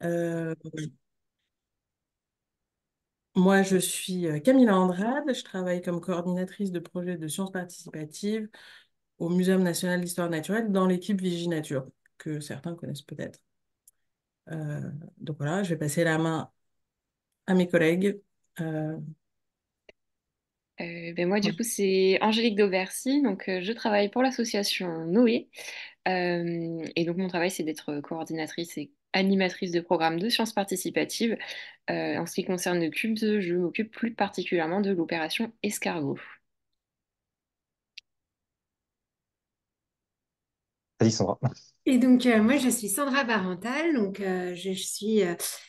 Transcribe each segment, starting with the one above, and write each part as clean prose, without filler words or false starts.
Euh, Moi, je suis Camilla Andrade. Je travaille comme coordinatrice de projet de sciences participatives au Muséum national d'histoire naturelle dans l'équipe Viginature, que certains connaissent peut-être. Euh, donc voilà, je vais passer la main à mes collègues. Euh, Moi, du coup, c'est Angélique Dauversi. Donc, je travaille pour l'association Noé. Et donc, mon travail, c'est d'être coordinatrice et animatrice de programmes de sciences participatives. En ce qui concerne le CUBS, je m'occupe plus particulièrement de l'opération Escargot. Salut Sandra. Et donc, moi, je suis Sandra Barental, donc je suis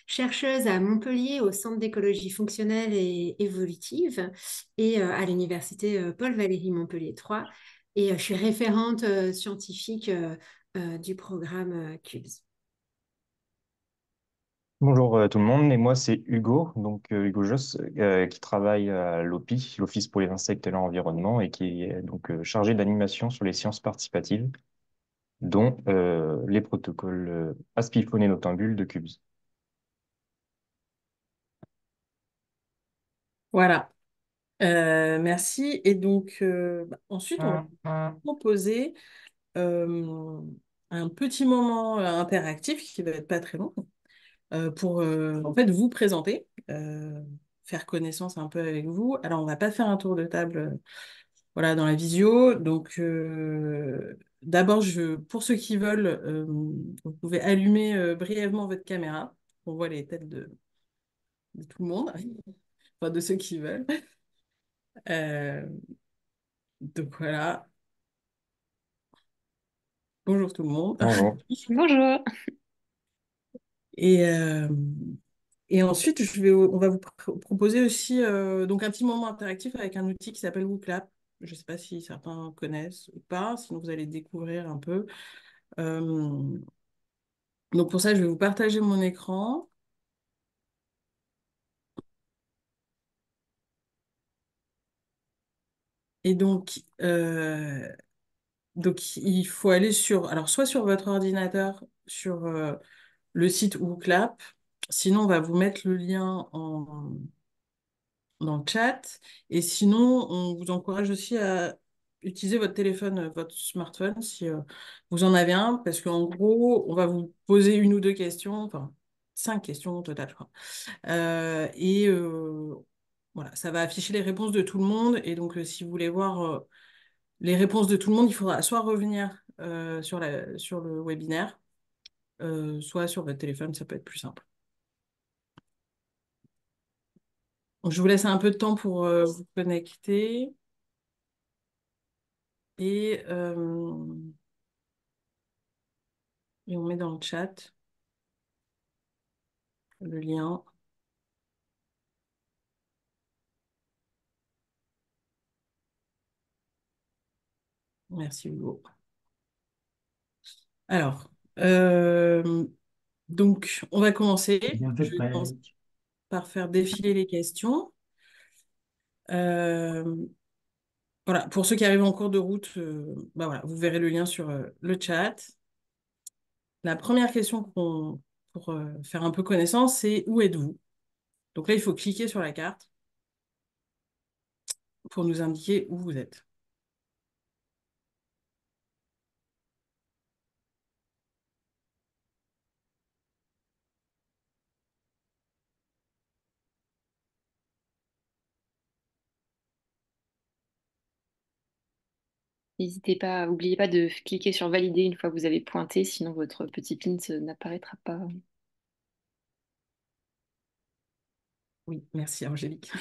chercheuse à Montpellier au Centre d'écologie fonctionnelle et évolutive et à l'université Paul-Valéry Montpellier 3. Et je suis référente scientifique du programme CUBS. Bonjour tout le monde, et moi c'est Hugo, Hugo Josse, qui travaille à l'OPI, l'Office pour les insectes et l'environnement, et qui est chargé d'animation sur les sciences participatives, dont les protocoles Aspiphone et Noctambule de QBS. voilà. Merci. Et donc, ensuite, on va proposer euh, un petit moment interactif qui va être pas très long pour en fait vous présenter, faire connaissance un peu avec vous. Alors, on va pas faire un tour de table voilà, dans la visio. Donc, d'abord, pour ceux qui veulent, vous pouvez allumer brièvement votre caméra. On voit les têtes de tout le monde, enfin de ceux qui veulent. Euh, donc voilà, bonjour tout le monde. Bonjour. Bonjour. Et, euh, et ensuite, on va vous proposer aussi donc un petit moment interactif avec un outil qui s'appelle WooClap. Je ne sais pas si certains connaissent ou pas, sinon vous allez découvrir un peu. Euh, donc pour ça, je vais vous partager mon écran. Et donc il faut aller alors soit sur votre ordinateur, sur le site WooClap, sinon on va vous mettre le lien dans le chat. Et sinon, on vous encourage aussi à utiliser votre téléphone, votre smartphone, si vous en avez un, parce qu'en gros, on va vous poser une ou deux questions, enfin, 5 questions au total, je crois. Voilà, ça va afficher les réponses de tout le monde. Et donc, si vous voulez voir les réponses de tout le monde, il faudra soit revenir sur le webinaire, soit sur votre téléphone, ça peut être plus simple. Donc, je vous laisse un peu de temps pour vous connecter. Et, euh, et on met dans le chat le lien. Merci Hugo. Alors, donc on va commencer. Je vais commencer par faire défiler les questions. Euh, voilà, pour ceux qui arrivent en cours de route, bah voilà, vous verrez le lien sur le chat. La première question pour faire un peu connaissance, c'est où êtes-vous? Donc là, il faut cliquer sur la carte pour nous indiquer où vous êtes. Oubliez pas de cliquer sur valider une fois que vous avez pointé, sinon votre petit pin n'apparaîtra pas. Oui, merci Angélique.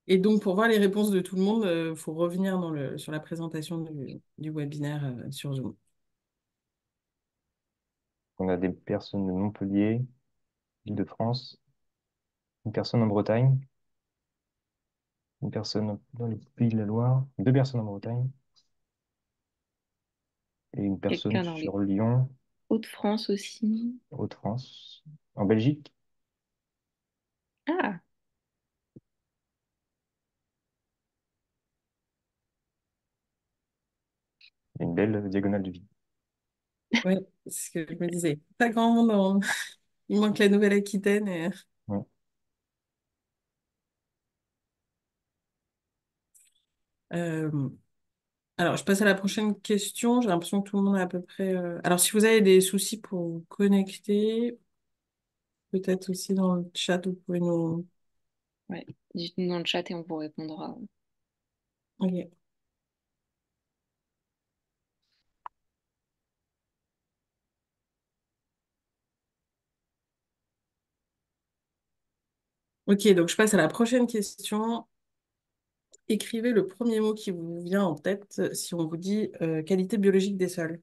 Et donc, pour voir les réponses de tout le monde, il faut revenir sur la présentation du webinaire sur Zoom. On a des personnes de Montpellier, Île-de-France, une personne en Bretagne, une personne dans le Pays de la Loire, deux personnes en Bretagne, et une personne Quelqu'un dans les sur Lyon, Hauts-de-France aussi. Hauts-de-France, en Belgique. Ah, Il y a une belle diagonale de vie. Oui, c'est ce que je me disais. Pas grand monde Il manque la Nouvelle-Aquitaine. Ouais. Euh, Alors, je passe à la prochaine question. J'ai l'impression que tout le monde a à peu près. Alors, si vous avez des soucis pour vous connecter, peut-être aussi dans le chat, vous pouvez nous. Ouais. Dites-nous dans le chat et on vous répondra. Ok. Ok, donc je passe à la prochaine question. Écrivez le premier mot qui vous vient en tête si on vous dit qualité biologique des sols.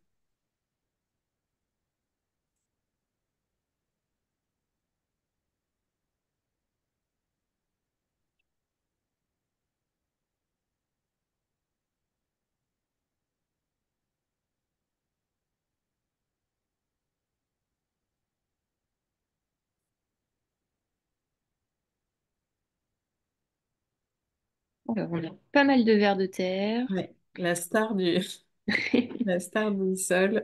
Alors, on a pas mal de vers de terre. Ouais. La star la star du sol.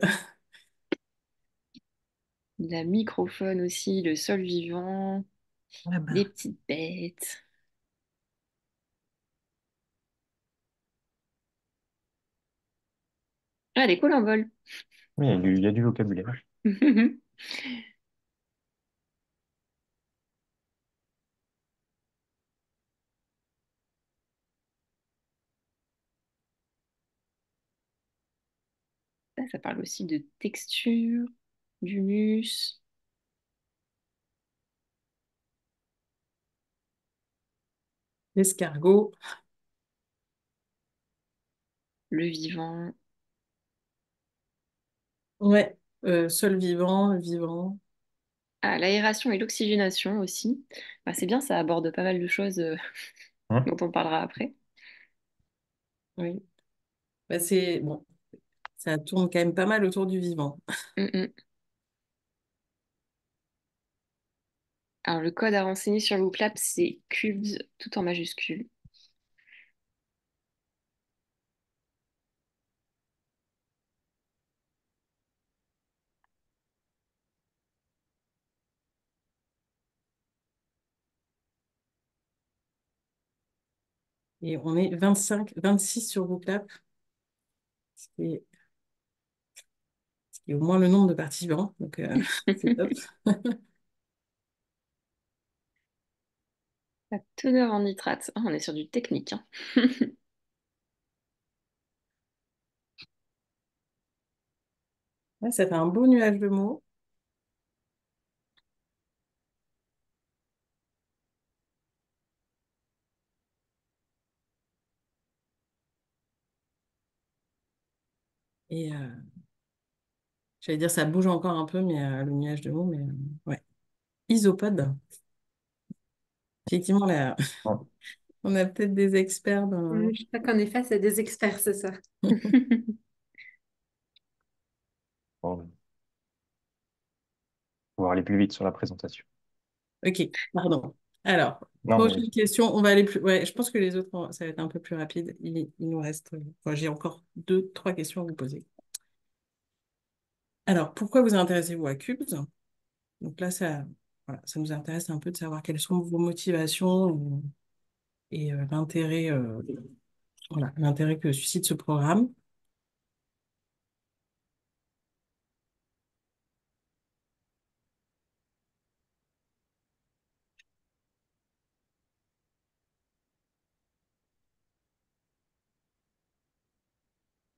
La microfaune aussi, le sol vivant, Ah des bah. petites bêtes. Ah, des colimboles. Oui, il y a du vocabulaire. Ça parle aussi de texture, d'humus, L'escargot. le vivant. Ouais. Sol vivant, le vivant. Ah, l'aération et l'oxygénation aussi. Bah, c'est bien, ça aborde pas mal de choses Hein. dont on parlera après. Oui. Bah, c'est bon. Ça tourne quand même pas mal autour du vivant. Mm, mm. Alors, le code à renseigner sur Looklab, c'est cubes tout en majuscule. Et on est 25, 26 sur Google, ce qui est, ce qui est au moins le nombre de participants. Donc, c'est top. La teneur en nitrate. Ah, on est sur du technique, hein. Ouais, ça fait un beau nuage de mots. Et j'allais dire, ça bouge encore un peu, mais le nuage de mots, mais ouais. Isopode. Effectivement, là, Ouais. on a peut-être des experts dans. Je crois qu'en effet, c'est des experts ce soir. Bon, on va aller plus vite sur la présentation. Ok, pardon. Alors, Non, mais prochaine question, on va aller plus. Ouais, je pense que les autres, ça va être un peu plus rapide. Il nous reste. Enfin, j'ai encore deux, trois questions à vous poser. Alors, pourquoi vous intéressez-vous à Cubes? Donc là, voilà, ça nous intéresse un peu de savoir quelles sont vos motivations et voilà, l'intérêt que suscite ce programme.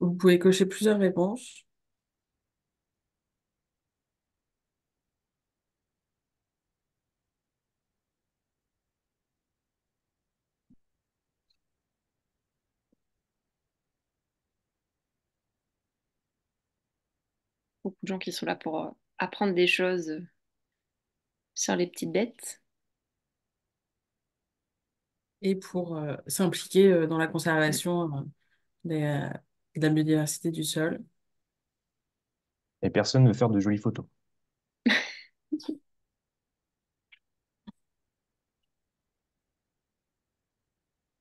Vous pouvez cocher plusieurs réponses. Beaucoup de gens qui sont là pour apprendre des choses sur les petites bêtes. Et pour s'impliquer dans la conservation de la biodiversité du sol et personne ne veut faire de jolies photos.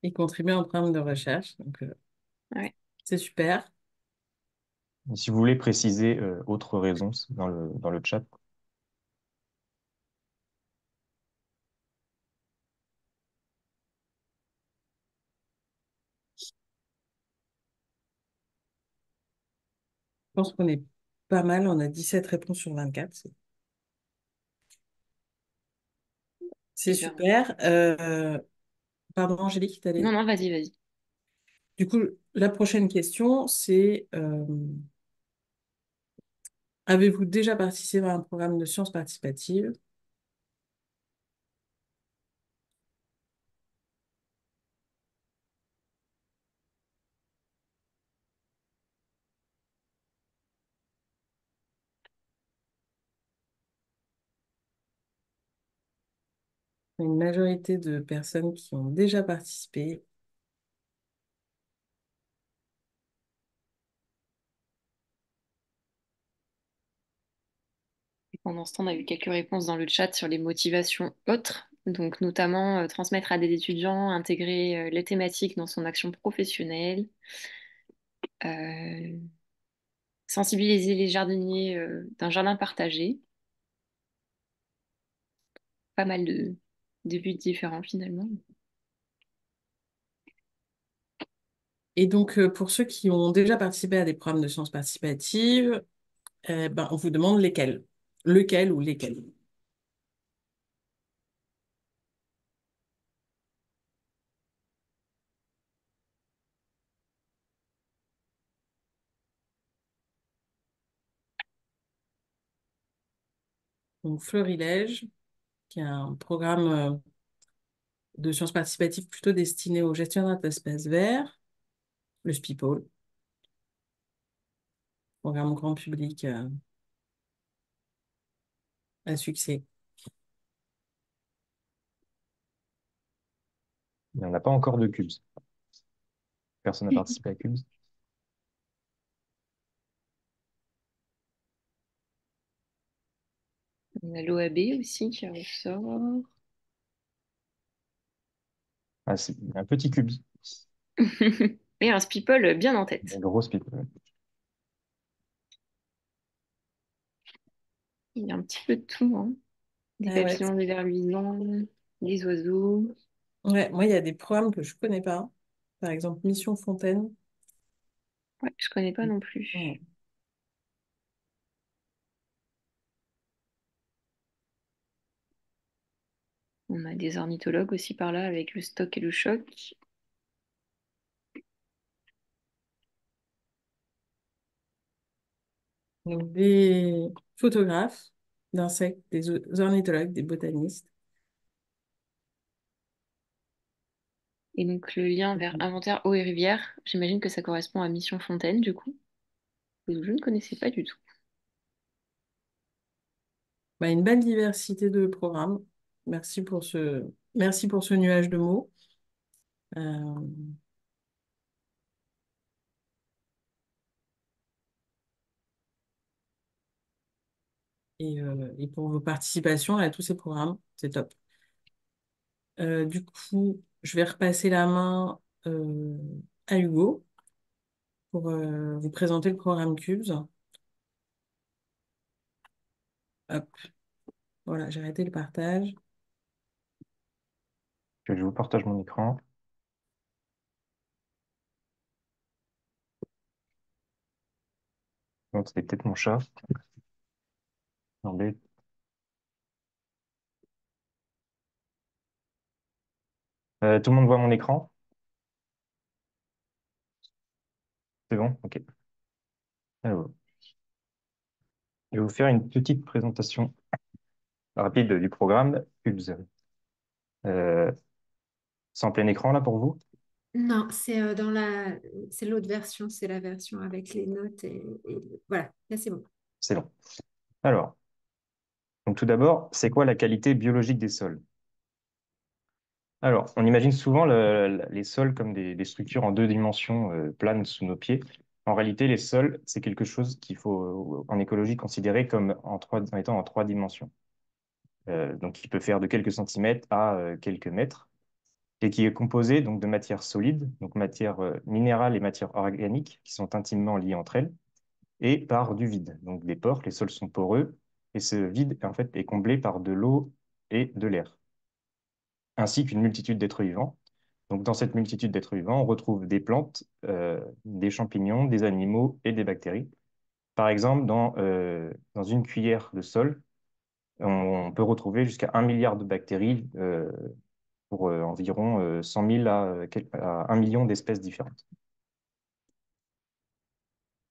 et contribuer à un programme de recherche. Donc, Ouais. c'est super. Si vous voulez préciser autre raison dans le chat. Je pense qu'on est pas mal, on a 17 réponses sur 24. C'est Eh bien, super. Pardon, Angélique, non, non, vas-y, vas-y. Du coup, la prochaine question, c'est avez-vous déjà participé à un programme de sciences participatives? Une majorité de personnes qui ont déjà participé. Et pendant ce temps, on a eu quelques réponses dans le chat sur les motivations autres. Donc, notamment, transmettre à des étudiants, intégrer les thématiques dans son action professionnelle, euh, sensibiliser les jardiniers d'un jardin partagé. Pas mal de buts différents finalement. Et donc, pour ceux qui ont déjà participé à des programmes de sciences participatives, on vous demande lesquels. Lequel ou lesquels. Donc, Fleurilège, qui est un programme de sciences participatives plutôt destiné aux gestionnaires d'espaces verts, le SPIPOL, programme grand public à succès. Il n'y en a pas encore de cubes. Personne n'a participé à cubes. On a l'OAB aussi qui ressort. Ah, c'est un petit cubes. Et un Speeple bien en Un tête. gros speed. Il y a un petit peu de tout, hein. Des Ah ouais. papillons, des vers luisants, des oiseaux. Ouais, moi, il y a des programmes que je ne connais pas. Par exemple, Mission Fontaine. Ouais, je connais pas non Ouais. plus. On a des ornithologues aussi par là avec le stock et le choc. Donc, des photographes d'insectes, des ornithologues, des botanistes. Et donc le lien vers inventaire eau et rivière, j'imagine que ça correspond à Mission Fontaine du coup. Que je ne connaissais pas du tout. Une belle diversité de programmes. Merci pour ce nuage de mots. Euh, et pour vos participations à tous ces programmes. C'est top. Du coup, je vais repasser la main à Hugo pour vous présenter le programme CUBES. Hop, voilà, j'ai arrêté le partage. Je vous partage mon écran. Donc, c'était peut-être mon chat. Attendez. Tout le monde voit mon écran? C'est bon? OK. Alors, je vais vous faire une petite présentation rapide du programme CUBES. Euh, c'est en plein écran là pour vous? Non, c'est l'autre version, c'est la version avec les notes et voilà, là c'est bon. C'est bon. Alors, donc tout d'abord, c'est quoi la qualité biologique des sols? Alors, on imagine souvent les sols comme des structures en deux dimensions planes sous nos pieds. En réalité, les sols, c'est quelque chose qu'il faut en écologie considérer comme en étant en trois dimensions. Donc, il peut faire de quelques centimètres à quelques mètres, et qui est composé donc de matières solides, donc matières minérales et matières organiques, qui sont intimement liées entre elles, et par du vide, donc des pores. Les sols sont poreux et ce vide en fait est comblé par de l'eau et de l'air, ainsi qu'une multitude d'êtres vivants. Donc dans cette multitude d'êtres vivants, on retrouve des plantes, des champignons, des animaux et des bactéries. Par exemple, dans une cuillère de sol, on peut retrouver jusqu'à 1 milliard de bactéries pour environ 100 000 à 1 million d'espèces différentes.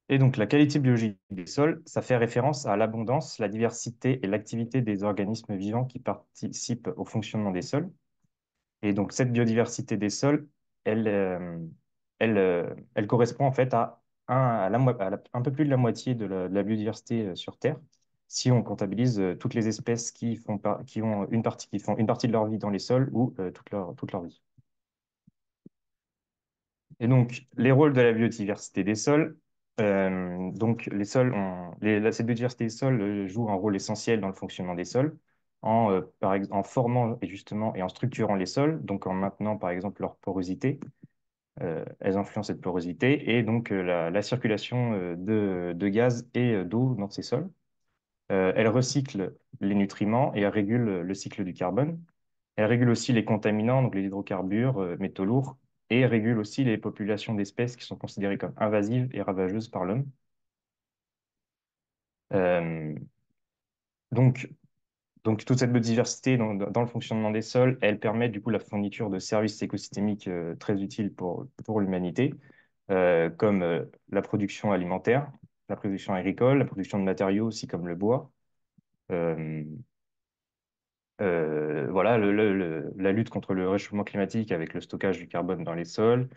Et donc, la qualité biologique des sols, ça fait référence à l'abondance, la diversité et l'activité des organismes vivants qui participent au fonctionnement des sols. Et donc, cette biodiversité des sols, elle correspond en fait un peu plus de la moitié de la biodiversité sur Terre, si on comptabilise toutes les espèces qui ont qui font une partie de leur vie dans les sols ou toute leur vie. Et donc, les rôles de la biodiversité des sols. Donc, cette biodiversité des sols joue un rôle essentiel dans le fonctionnement des sols, en formant et justement et en structurant les sols, donc en maintenant par exemple leur porosité. Elles influencent cette porosité et donc la circulation de gaz et d'eau dans ces sols. Elles recyclent les nutriments et elles régulent le cycle du carbone. Elle régule aussi les contaminants, donc les hydrocarbures, métaux lourds, et régule aussi les populations d'espèces qui sont considérées comme invasives et ravageuses par l'homme. Euh, donc, donc, toute cette biodiversité dans le fonctionnement des sols, elle permet du coup la fourniture de services écosystémiques très utiles pour l'humanité, comme la production alimentaire, la production agricole, la production de matériaux aussi comme le bois. Euh, voilà, la lutte contre le réchauffement climatique avec le stockage du carbone dans les sols,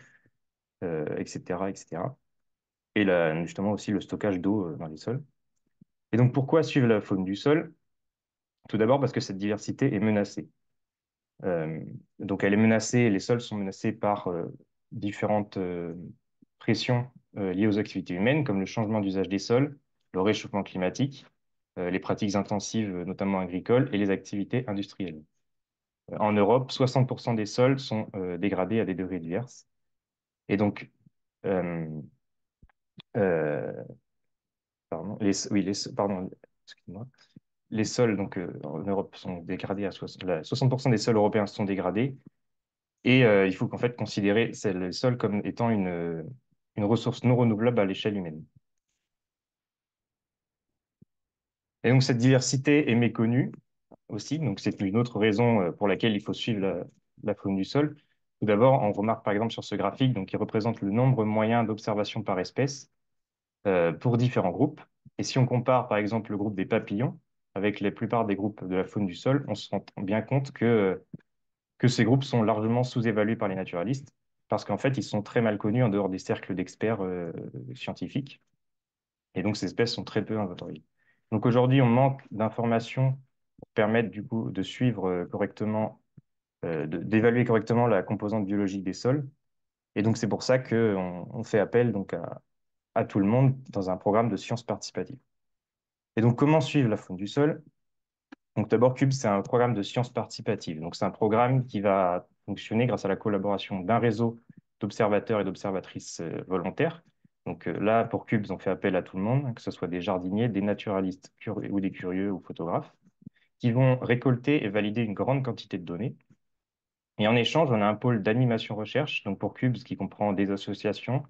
etc., etc. Et justement aussi le stockage d'eau dans les sols. Et donc pourquoi suivre la faune du sol? Tout d'abord parce que cette diversité est menacée. Euh, donc elle est menacée, les sols sont menacés par différentes pressions liées aux activités humaines, comme le changement d'usage des sols, le réchauffement climatique, les pratiques intensives, notamment agricoles, et les activités industrielles. En Europe, 60% des sols sont dégradés à des degrés divers. Et donc, euh, euh, pardon, pardon, excuse-moi. Les sols donc, en Europe sont dégradés à 60% des sols européens sont dégradés. Et il faut qu'en fait considérer les sols comme étant une ressource non renouvelable à l'échelle humaine. Et donc cette diversité est méconnue aussi. Donc c'est une autre raison pour laquelle il faut suivre la faune du sol. Tout d'abord, on remarque par exemple sur ce graphique donc, qui représente le nombre moyen d'observations par espèce pour différents groupes. Et si on compare par exemple le groupe des papillons avec la plupart des groupes de la faune du sol, on se rend bien compte que ces groupes sont largement sous-évalués par les naturalistes parce qu'en fait, ils sont très mal connus en dehors des cercles d'experts scientifiques. Et donc, ces espèces sont très peu inventoriées. Donc aujourd'hui, on manque d'informations pour permettre du coup de suivre correctement, d'évaluer correctement la composante biologique des sols. Et donc, c'est pour ça qu'on fait appel donc, à tout le monde dans un programme de sciences participatives. Et donc, comment suivre la faune du sol? Donc d'abord, Cube, c'est un programme de sciences participatives. Donc c'est un programme qui va fonctionner grâce à la collaboration d'un réseau d'observateurs et d'observatrices volontaires. Donc là, pour Cubes, on fait appel à tout le monde, que ce soit des jardiniers, des naturalistes ou des curieux ou photographes, qui vont récolter et valider une grande quantité de données. Et en échange, on a un pôle d'animation recherche, donc pour Cubes, qui comprend des associations,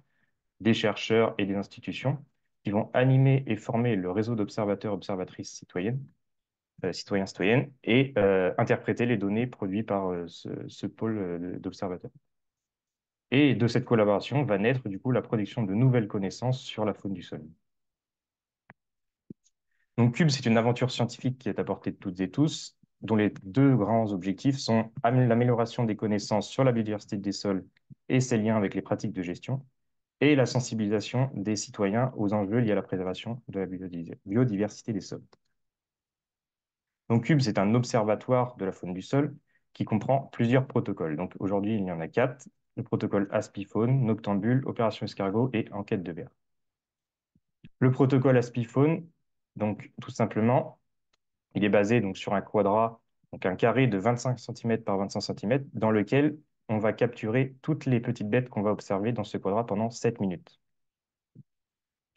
des chercheurs et des institutions, qui vont animer et former le réseau d'observateurs et observatrices citoyennes citoyens, citoyennes, et interpréter les données produites par ce pôle d'observateurs. Et de cette collaboration va naître du coup la production de nouvelles connaissances sur la faune du sol. Donc Cube, c'est une aventure scientifique qui est à portée de toutes et tous, dont les deux grands objectifs sont l'amélioration des connaissances sur la biodiversité des sols et ses liens avec les pratiques de gestion, et la sensibilisation des citoyens aux enjeux liés à la préservation de la biodiversité des sols. Donc Cube, c'est un observatoire de la faune du sol qui comprend plusieurs protocoles. Donc aujourd'hui, il y en a 4. Le protocole Aspifaune, Noctambule, Opération Escargot et Enquête de verre. Le protocole Aspifaune, donc tout simplement, il est basé donc, sur un quadrat, donc un carré de 25 cm par 25 cm, dans lequel on va capturer toutes les petites bêtes qu'on va observer dans ce quadrat pendant 7 minutes.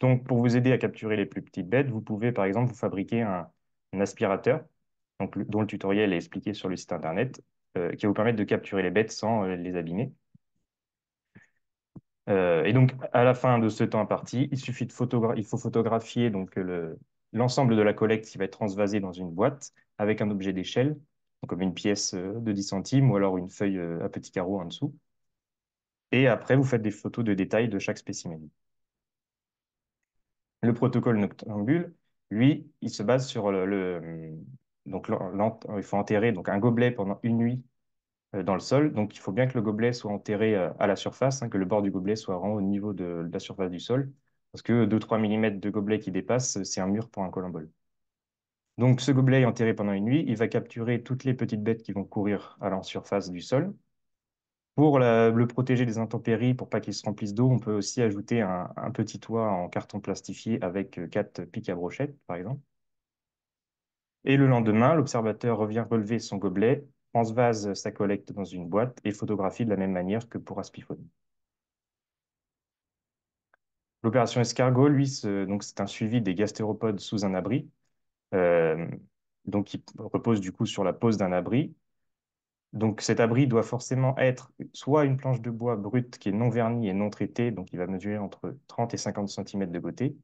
Donc, pour vous aider à capturer les plus petites bêtes, vous pouvez par exemple vous fabriquer un aspirateur, donc, dont le tutoriel est expliqué sur le site internet, qui va vous permettre de capturer les bêtes sans les abîmer. Et donc, à la fin de ce temps imparti, il faut photographier donc, l'ensemble de la collecte qui va être transvasée dans une boîte avec un objet d'échelle, donc comme une pièce de 10 centimes ou alors une feuille à petits carreaux en dessous. Et après, vous faites des photos de détail de chaque spécimen. Le protocole noctambule, lui, il se base sur donc il faut enterrer donc un gobelet pendant une nuit dans le sol. Donc, il faut bien que le gobelet soit enterré à la surface, hein, que le bord du gobelet soit vraiment au niveau de la surface du sol. Parce que 2-3 mm de gobelet qui dépasse, c'est un mur pour un colembole. Donc, ce gobelet est enterré pendant une nuit. Il va capturer toutes les petites bêtes qui vont courir à la surface du sol. Pour le protéger des intempéries, pour pas qu'il se remplisse d'eau, on peut aussi ajouter un petit toit en carton plastifié avec 4 pics à brochettes, par exemple. Et le lendemain, l'observateur revient relever son gobelet, transvase sa collecte dans une boîte et photographie de la même manière que pour Aspiphone. L'opération escargot, lui, donc c'est un suivi des gastéropodes sous un abri, euh, donc qui repose du coup sur la pose d'un abri. Donc cet abri doit forcément être soit une planche de bois brute qui est non vernie et non traitée, donc il va mesurer entre 30 et 50 cm de côté,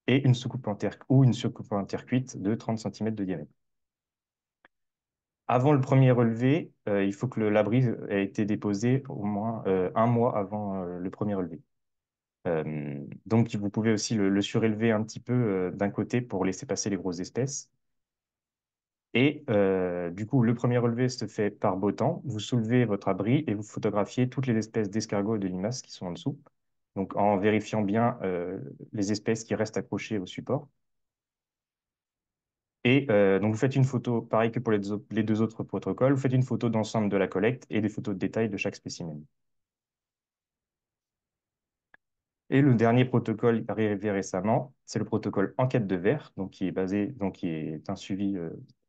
et une soucoupe en terre ou une soucoupe en terre cuite de 30 cm de diamètre. Avant le premier relevé, il faut que l'abri ait été déposé au moins un mois avant le premier relevé. Donc, vous pouvez aussi le surélever un petit peu d'un côté pour laisser passer les grosses espèces. Et du coup, le premier relevé se fait par beau temps. Vous soulevez votre abri et vous photographiez toutes les espèces d'escargots et de limaces qui sont en dessous. Donc, en vérifiant bien les espèces qui restent accrochées au support. Et donc, vous faites une photo, pareil que pour les deux autres protocoles, vous faites une photo d'ensemble de la collecte et des photos de détail de chaque spécimen. Et le dernier protocole arrivé récemment, c'est le protocole enquête de vers, donc qui est un suivi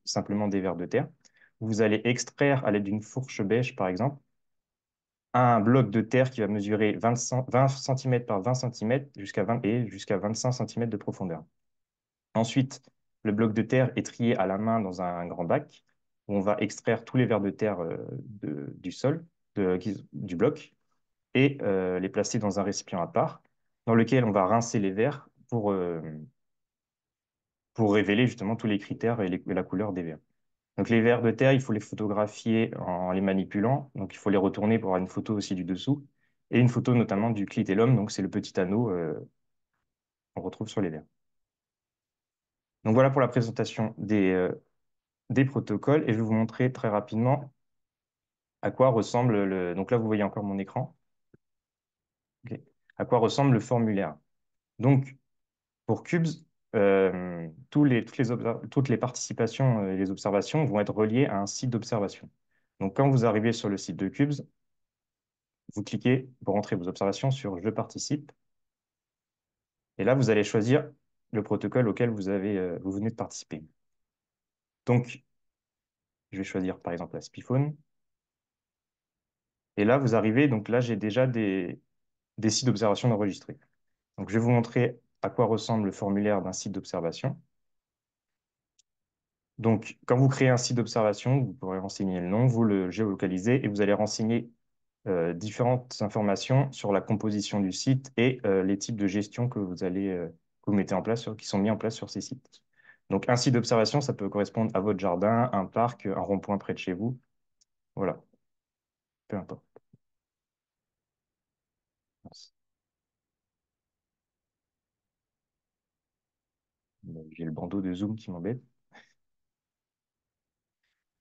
simplement des vers de terre. Vous allez extraire à l'aide d'une fourche bêche, par exemple, un bloc de terre qui va mesurer 20 cm par 20 cm jusqu'à 25 cm de profondeur. Ensuite, le bloc de terre est trié à la main dans un grand bac où on va extraire tous les vers de terre du sol, du bloc, et les placer dans un récipient à part, dans lequel on va rincer les vers pour révéler justement tous les critères et la couleur des vers. Donc les vers de terre, il faut les photographier en les manipulant, donc il faut les retourner pour avoir une photo aussi du dessous, et une photo notamment du clitellum, donc c'est le petit anneau qu'on retrouve sur les vers. Donc voilà pour la présentation des protocoles, et je vais vous montrer très rapidement à quoi ressemble le... Donc là, vous voyez encore mon écran. Ok. À quoi ressemble le formulaire. Donc, pour Cubes, toutes les participations et les observations vont être reliées à un site d'observation. Donc, quand vous arrivez sur le site de Cubes, vous cliquez pour entrer vos observations sur « Je participe ». Et là, vous allez choisir le protocole auquel vous venez de participer. Donc, je vais choisir par exemple la Spiphone. Et là, vous arrivez, donc là, j'ai déjà des sites d'observation enregistrés. Donc, je vais vous montrer à quoi ressemble le formulaire d'un site d'observation. Donc, quand vous créez un site d'observation, vous pourrez renseigner le nom, vous le géolocalisez et vous allez renseigner différentes informations sur la composition du site et les types de gestion que vous mettez en place, qui sont mis en place sur ces sites. Donc, un site d'observation, ça peut correspondre à votre jardin, un parc, un rond-point près de chez vous. Voilà, peu importe. J'ai le bandeau de Zoom qui m'embête.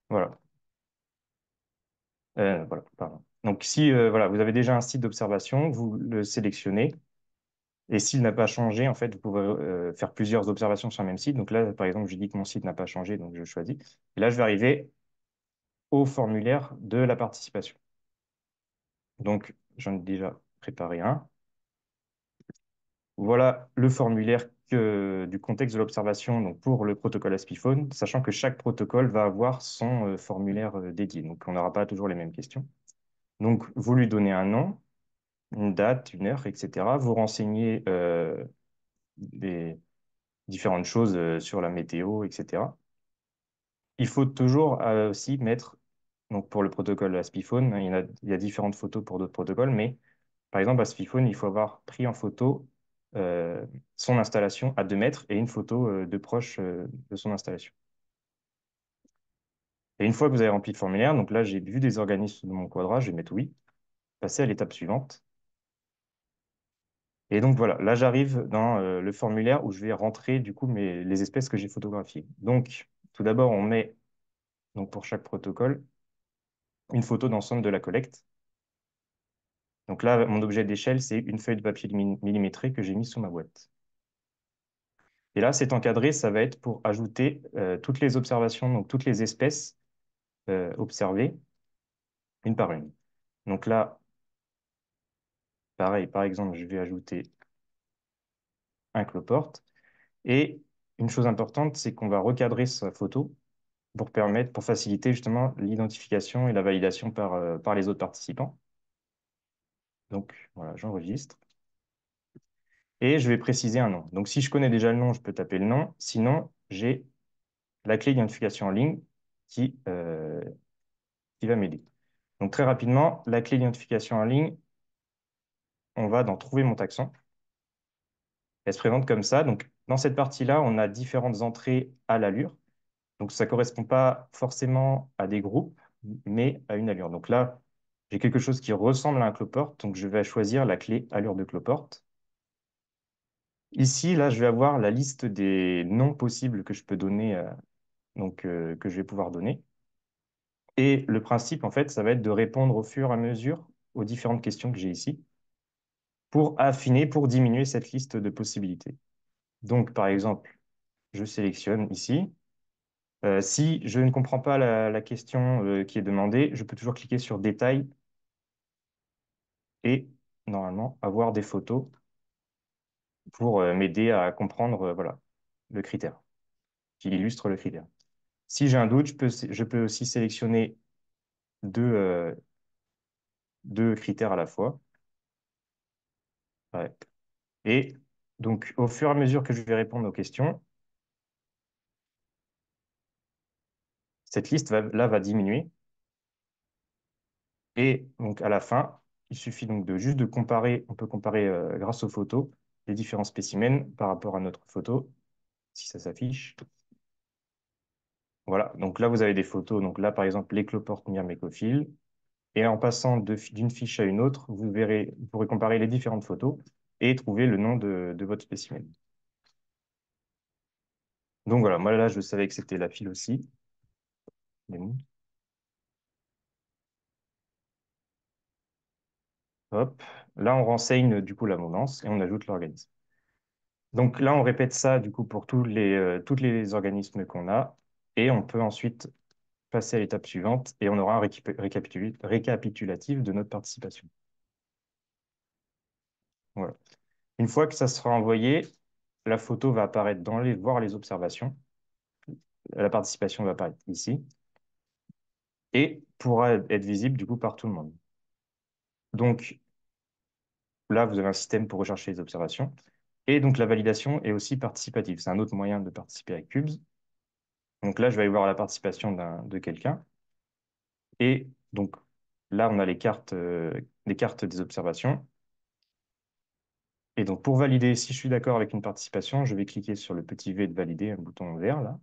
Voilà. Voilà, pardon. Donc, si voilà, vous avez déjà un site d'observation, vous le sélectionnez. Et s'il n'a pas changé, en fait, vous pouvez faire plusieurs observations sur le même site. Donc là, par exemple, je dis que mon site n'a pas changé, donc je choisis. Et là, je vais arriver au formulaire de la participation. Donc, j'en ai déjà préparé un. Voilà le formulaire du contexte de l'observation donc pour le protocole Aspiphone, sachant que chaque protocole va avoir son formulaire dédié. Donc, on n'aura pas toujours les mêmes questions. Donc, vous lui donnez un nom, une date, une heure, etc. Vous renseignez des différentes choses sur la météo, etc. Il faut toujours aussi mettre, donc pour le protocole Aspiphone, il y a différentes photos pour d'autres protocoles, mais par exemple, Aspiphone, il faut avoir pris en photo euh, son installation à 2 mètres et une photo de proche de son installation. Et une fois que vous avez rempli le formulaire, donc là, j'ai vu des organismes de mon quadrat, je vais mettre oui, passer à l'étape suivante. Et donc voilà, là, j'arrive dans le formulaire où je vais rentrer du coup les espèces que j'ai photographiées. Donc, tout d'abord, on met, donc pour chaque protocole, une photo d'ensemble de la collecte. Donc là, mon objet d'échelle, c'est une feuille de papier millimétré que j'ai mise sous ma boîte. Et là, c'est encadré, ça va être pour ajouter toutes les observations, donc toutes les espèces observées, une par une. Donc là, pareil, par exemple, je vais ajouter un cloporte. Et une chose importante, c'est qu'on va recadrer sa photo pour faciliter justement l'identification et la validation par les autres participants. Donc voilà, j'enregistre. Et je vais préciser un nom. Donc si je connais déjà le nom, je peux taper le nom. Sinon, j'ai la clé d'identification en ligne qui va m'aider. Donc très rapidement, la clé d'identification en ligne, on va dans Trouver mon taxon. Elle se présente comme ça. Donc dans cette partie-là, on a différentes entrées à l'allure. Donc ça ne correspond pas forcément à des groupes, mais à une allure. Donc là, j'ai quelque chose qui ressemble à un cloporte, donc je vais choisir la clé allure de cloporte. Ici, là, je vais avoir la liste des noms possibles que je peux donner, que je vais pouvoir donner. Et le principe, en fait, ça va être de répondre au fur et à mesure aux différentes questions que j'ai ici pour affiner, pour diminuer cette liste de possibilités. Donc, par exemple, je sélectionne ici. Si je ne comprends pas la question qui est demandée, je peux toujours cliquer sur Détails et normalement avoir des photos pour m'aider à comprendre voilà, le critère, qui illustre le critère. Si j'ai un doute, je peux aussi sélectionner deux critères à la fois. Ouais. Et donc, au fur et à mesure que je vais répondre aux questions, cette liste là va diminuer. Et donc, à la fin, il suffit donc juste de comparer, on peut comparer grâce aux photos, les différents spécimens par rapport à notre photo, si ça s'affiche. Voilà, donc là, vous avez des photos. Donc là, par exemple, les cloportes myrmécophiles. Et en passant d'une fiche à une autre, vous pourrez comparer les différentes photos et trouver le nom de votre spécimen. Donc voilà, moi là, je savais que c'était la file aussi. Mais bon. Hop, là, on renseigne du coup l'abondance et on ajoute l'organisme. Donc là, on répète ça du coup pour tous les organismes qu'on a et on peut ensuite passer à l'étape suivante et on aura un récapitulatif de notre participation. Voilà. Une fois que ça sera envoyé, la photo va apparaître voir les observations. La participation va apparaître ici et pourra être visible du coup par tout le monde. Donc là, vous avez un système pour rechercher les observations. Et donc la validation est aussi participative. C'est un autre moyen de participer à Cubes. Donc là, je vais aller voir la participation de quelqu'un. Et donc là, on a les cartes des observations. Et donc pour valider, si je suis d'accord avec une participation, je vais cliquer sur le petit V de valider, un bouton vert là.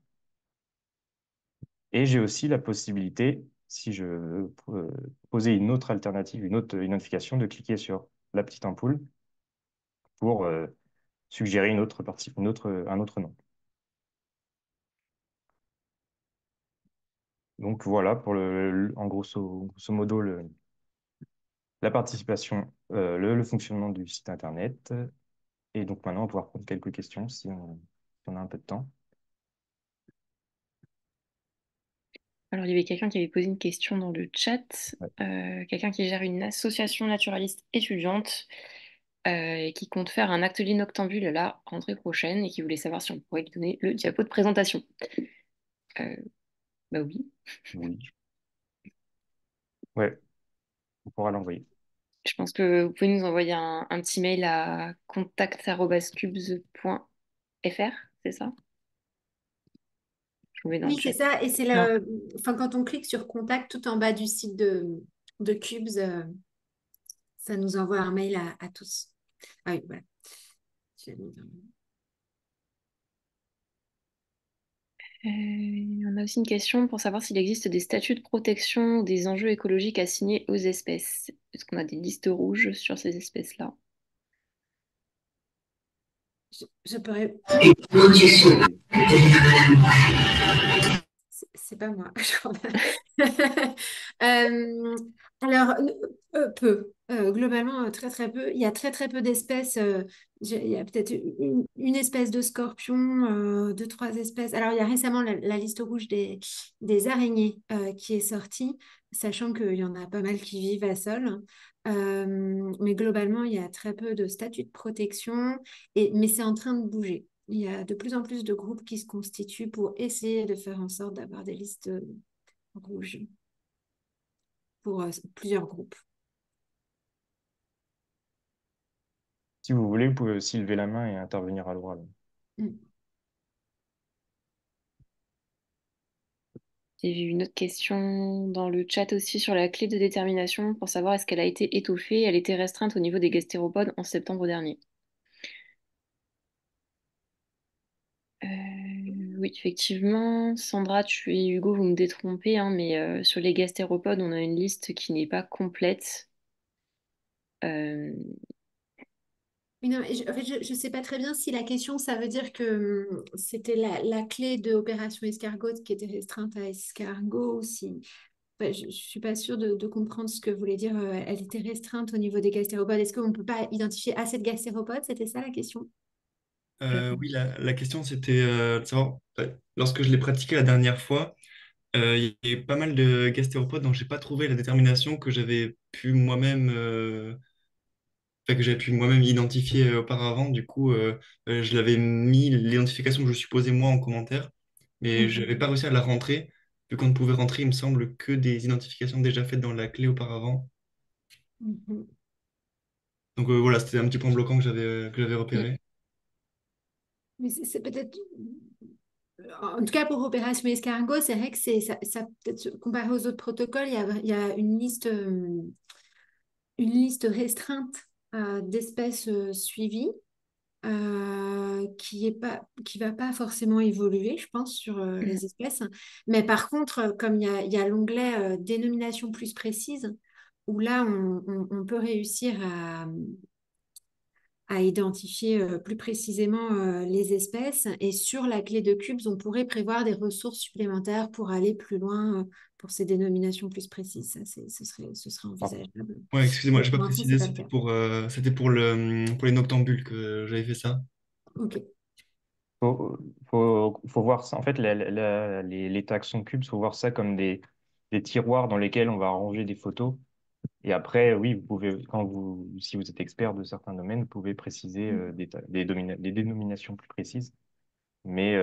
Et j'ai aussi la possibilité, si je veux poser une autre alternative, une notification, de cliquer sur la petite ampoule pour suggérer un autre nom. Donc voilà pour en grosso modo la participation, le fonctionnement du site internet. Et donc maintenant, on va pouvoir prendre quelques questions si on a un peu de temps. Alors, il y avait quelqu'un qui avait posé une question dans le chat, Ouais. quelqu'un qui gère une association naturaliste étudiante et qui compte faire un atelier noctambule la rentrée prochaine et qui voulait savoir si on pourrait lui donner le diapo de présentation. Euh, Bah oui. Oui. Ouais, on pourra l'envoyer. Je pense que vous pouvez nous envoyer un petit mail à contact@cubes.fr, c'est ça? Je vous mets dans le Oui, c'est chat. ça. Et c'est Ah, enfin, quand on clique sur Contact tout en bas du site de Cubes, ça nous envoie un mail à tous. Ah oui, voilà. Je l'ai mis On a aussi une question pour savoir s'il existe des statuts de protection ou des enjeux écologiques assignés aux espèces. Est-ce qu'on a des listes rouges sur ces espèces-là? je pourrais. C'est pas moi. je crois. Euh, alors, peu. Globalement, très très peu. Il y a très très peu d'espèces. Il y a peut-être une espèce de scorpion, deux, trois espèces. Alors, il y a récemment la liste rouge des araignées qui est sortie, sachant qu'il y en a pas mal qui vivent à sol. Mais globalement, il y a très peu de statuts de protection, mais c'est en train de bouger. Il y a de plus en plus de groupes qui se constituent pour essayer de faire en sorte d'avoir des listes rouges pour plusieurs groupes. Si vous voulez, vous pouvez aussi lever la main et intervenir à l'oral. Mm. J'ai vu une autre question dans le chat aussi sur la clé de détermination pour savoir est-ce qu'elle a été étoffée. Elle était restreinte au niveau des gastéropodes en septembre dernier. Oui, effectivement. Sandra, tu et Hugo, vous me détrompez, hein, mais sur les gastéropodes, on a une liste qui n'est pas complète. Euh, Oui, non, en fait, je ne sais pas très bien si la question, ça veut dire que c'était la clé de Opération Escargot qui était restreinte à Escargot ou si... Ouais, je ne suis pas sûre de comprendre ce que voulait dire. Elle était restreinte au niveau des gastéropodes. Est-ce qu'on ne peut pas identifier assez de gastéropodes? C'était ça la question? Oui, la question c'était de savoir, lorsque je l'ai pratiqué la dernière fois, il y a eu pas mal de gastéropodes dont j'ai pas trouvé la détermination que j'avais pu moi-même que j'avais pu moi-même identifier auparavant. Du coup, je l'avais mis l'identification que je supposais moi en commentaire, mais je Mhm. n'avais pas réussi à la rentrer. Vu qu'on ne pouvait rentrer, il me semble, que des identifications déjà faites dans la clé auparavant. Mhm. Donc voilà, c'était un petit point bloquant que j'avais mm, repéré. Mais c'est peut-être, en tout cas pour Opération Escargot, c'est vrai que peut-être comparé aux autres protocoles, il y a une liste restreinte d'espèces suivies qui va pas forcément évoluer, je pense, sur mm. les espèces. Mais par contre, comme il y a l'onglet dénomination plus précise, où là, on peut réussir à identifier plus précisément les espèces. Et sur la clé de cubes, on pourrait prévoir des ressources supplémentaires pour aller plus loin pour ces dénominations plus précises. Ça, ce serait Ah, envisageable. Ouais, excusez-moi, Mais j'ai pas pour l'instant, c'est précisé, pas le cas. c'était pour les noctambules que j'avais fait ça. OK. faut voir ça. En fait, les taxons cubes, faut voir ça comme des tiroirs dans lesquels on va ranger des photos. Et après, oui, vous pouvez, si vous êtes expert de certains domaines, vous pouvez préciser des dénominations plus précises. Mais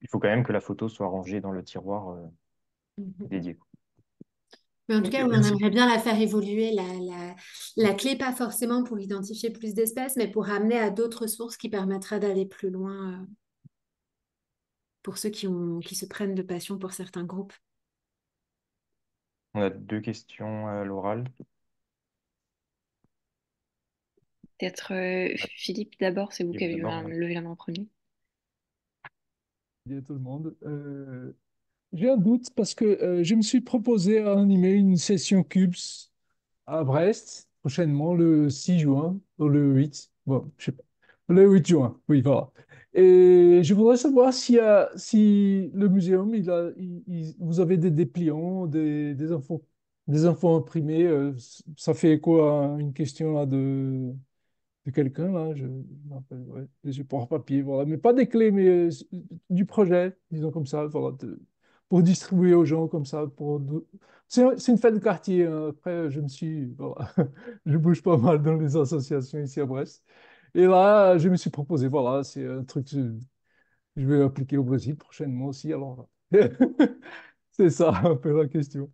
il faut quand même que la photo soit rangée dans le tiroir Mhm. dédié. Mais en tout Ok, cas, oui, on merci. aimerait bien la faire évoluer, la clé, pas forcément pour identifier plus d'espèces, mais pour amener à d'autres sources qui permettraient d'aller plus loin pour ceux qui se prennent de passion pour certains groupes. On a deux questions à l'oral. Peut-être Philippe d'abord, c'est vous qui avez D'abord, levé la main en premier. Salut à tout le monde. J'ai un doute parce que je me suis proposé à animer une session CUBS à Brest prochainement le 6 juin ou le 8. Bon, je sais pas. Le 8 juin, oui, voilà. Et je voudrais savoir si le muséum, vous avez des dépliants, des infos imprimées. Ça fait écho à une question là de quelqu'un, là, je me rappelle, ouais, des supports papier, voilà, mais pas des clés, mais du projet, disons comme ça, voilà, pour distribuer aux gens comme ça. C'est une fête de quartier, hein. Après, voilà, je bouge pas mal dans les associations ici à Brest. Et là, je me suis proposé, voilà, c'est un truc que je vais appliquer au Brésil prochainement aussi, alors c'est ça un peu la question.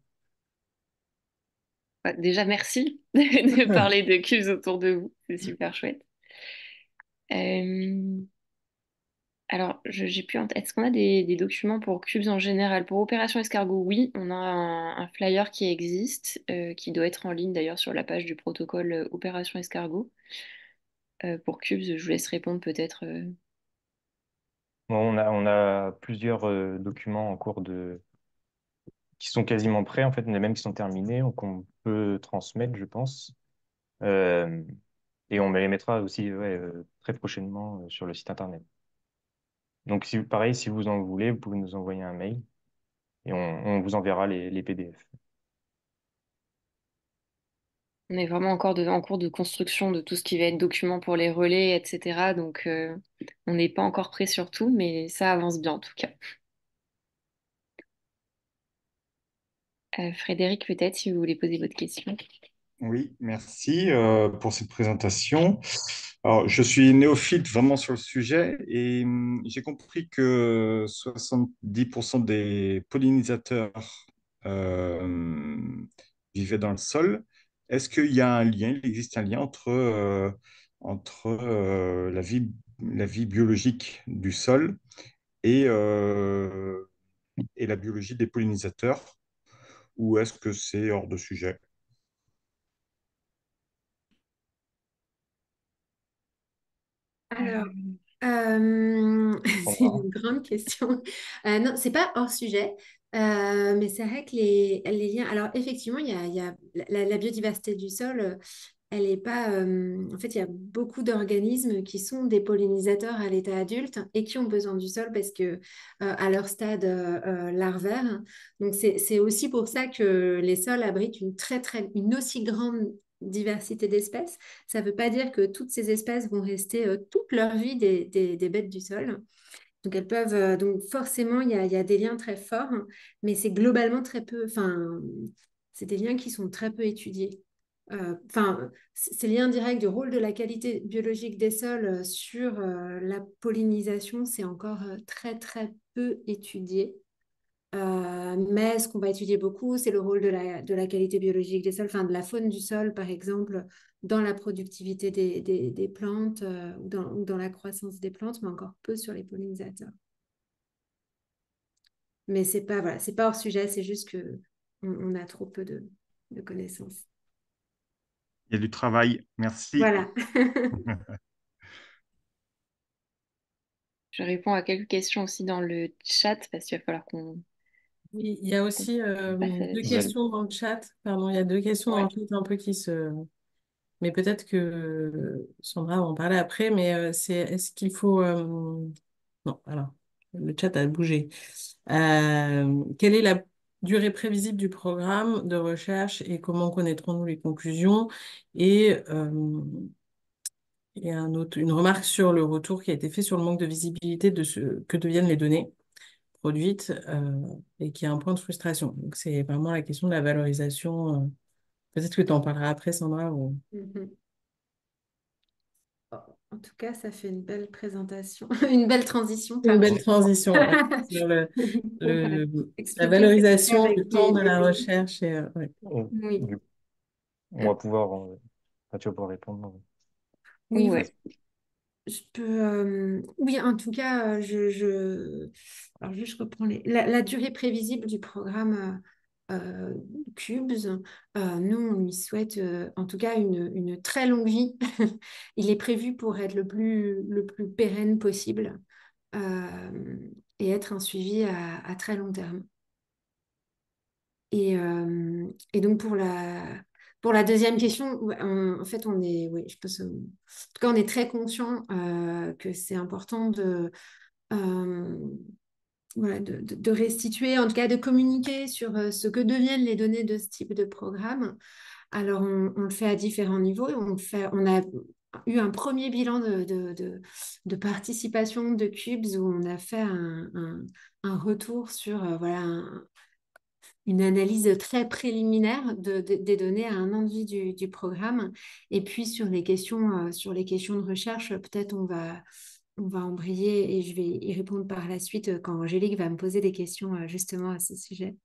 Bah, déjà, merci de parler de cubes autour de vous. C'est super chouette. Euh, Alors, j'ai plus en tête. Est-ce qu'on a des documents pour cubes en général? Pour Opération Escargot, oui, on a un flyer qui existe, qui doit être en ligne d'ailleurs sur la page du protocole Opération Escargot. Pour cubes, je vous laisse répondre peut-être. Bon, on a plusieurs documents en cours qui sont quasiment prêts, en fait, il y en a même qui sont terminés, qu'on peut transmettre, je pense. Euh, et on les mettra aussi ouais, très prochainement sur le site internet. Donc, pareil, si vous en voulez, vous pouvez nous envoyer un mail et on vous enverra les PDF. On est vraiment encore en cours de construction de tout ce qui va être document pour les relais, etc. Donc, on n'est pas encore prêt sur tout, mais ça avance bien en tout cas. Frédéric, peut-être, si vous voulez poser votre question. Oui, merci pour cette présentation. Alors, je suis néophyte vraiment sur le sujet et j'ai compris que 70% des pollinisateurs euh, vivaient dans le sol. Est-ce qu'il y a un lien, il existe un lien entre la vie biologique du sol et, euh, et la biologie des pollinisateurs, ou est-ce que c'est hors de sujet? Alors, c'est Sandra? une grande question. Non, c'est pas hors sujet, mais c'est vrai que les liens. Alors, effectivement, il y a la biodiversité du sol. Elle est pas. En fait, il y a beaucoup d'organismes qui sont des pollinisateurs à l'état adulte et qui ont besoin du sol parce que à leur stade larvaire. Donc, c'est aussi pour ça que les sols abritent une aussi grande diversité d'espèces. Ça ne veut pas dire que toutes ces espèces vont rester toute leur vie des bêtes du sol. Donc elles peuvent, donc forcément, il y a des liens très forts, hein, mais c'est globalement très peu, enfin, c'est des liens qui sont très peu étudiés. Enfin, ces liens directs du rôle de la qualité biologique des sols sur la pollinisation, c'est encore très très peu étudié. Mais ce qu'on va étudier beaucoup, c'est le rôle de la qualité biologique des sols, enfin de la faune du sol, par exemple, dans la productivité des plantes ou dans la croissance des plantes, mais encore peu sur les pollinisateurs. Mais c'est pas, voilà, c'est pas hors sujet, c'est juste que on a trop peu de connaissances. Il y a du travail. Merci. Voilà. Je réponds à quelques questions aussi dans le chat parce qu'il va falloir Oui, il y a qu'on aussi passe à la deux Vous suite. allez- questions dans le chat. Pardon, il y a deux questions dans Ouais. le chat un peu qui se... Mais peut-être que Sandra va en parler après, mais c'est est-ce qu'il faut... Non, alors, le chat a bougé. Quelle est la durée prévisible du programme de recherche et comment connaîtrons-nous les conclusions? Et, une remarque sur le retour qui a été fait sur le manque de visibilité de ce que deviennent les données produites et qui est un point de frustration. Donc, c'est vraiment la question de la valorisation. Peut-être que tu en parleras après, Sandra. Mhm. En tout cas, ça fait une belle présentation, une belle transition, Une belle pardon. transition sur Pour la expliquer ce que tu fais valorisation du avec temps de les la données. recherche. Et, ouais. Du Oui. coup, on va pouvoir, tu vas pouvoir répondre. Oui, Ouais. je peux. Oui, en tout cas, alors juste je reprends la durée prévisible du programme Cubes. Nous, on lui souhaite en tout cas une très longue vie. Il est prévu pour être le plus pérenne possible et être un suivi à très long terme. Et donc pour la deuxième question, ouais, en fait, on est, oui, je pense, en tout cas, on est très conscient que c'est important euh, voilà, de restituer, en tout cas de communiquer sur ce que deviennent les données de ce type de programme. Alors, on le fait à différents niveaux. On a eu un premier bilan de participation de Cubes où on a fait un retour sur voilà, une analyse très préliminaire des données à un an de vie du programme. Et puis sur les questions de recherche, peut-être on va embrayer et je vais y répondre par la suite quand Angélique va me poser des questions justement à ce sujet.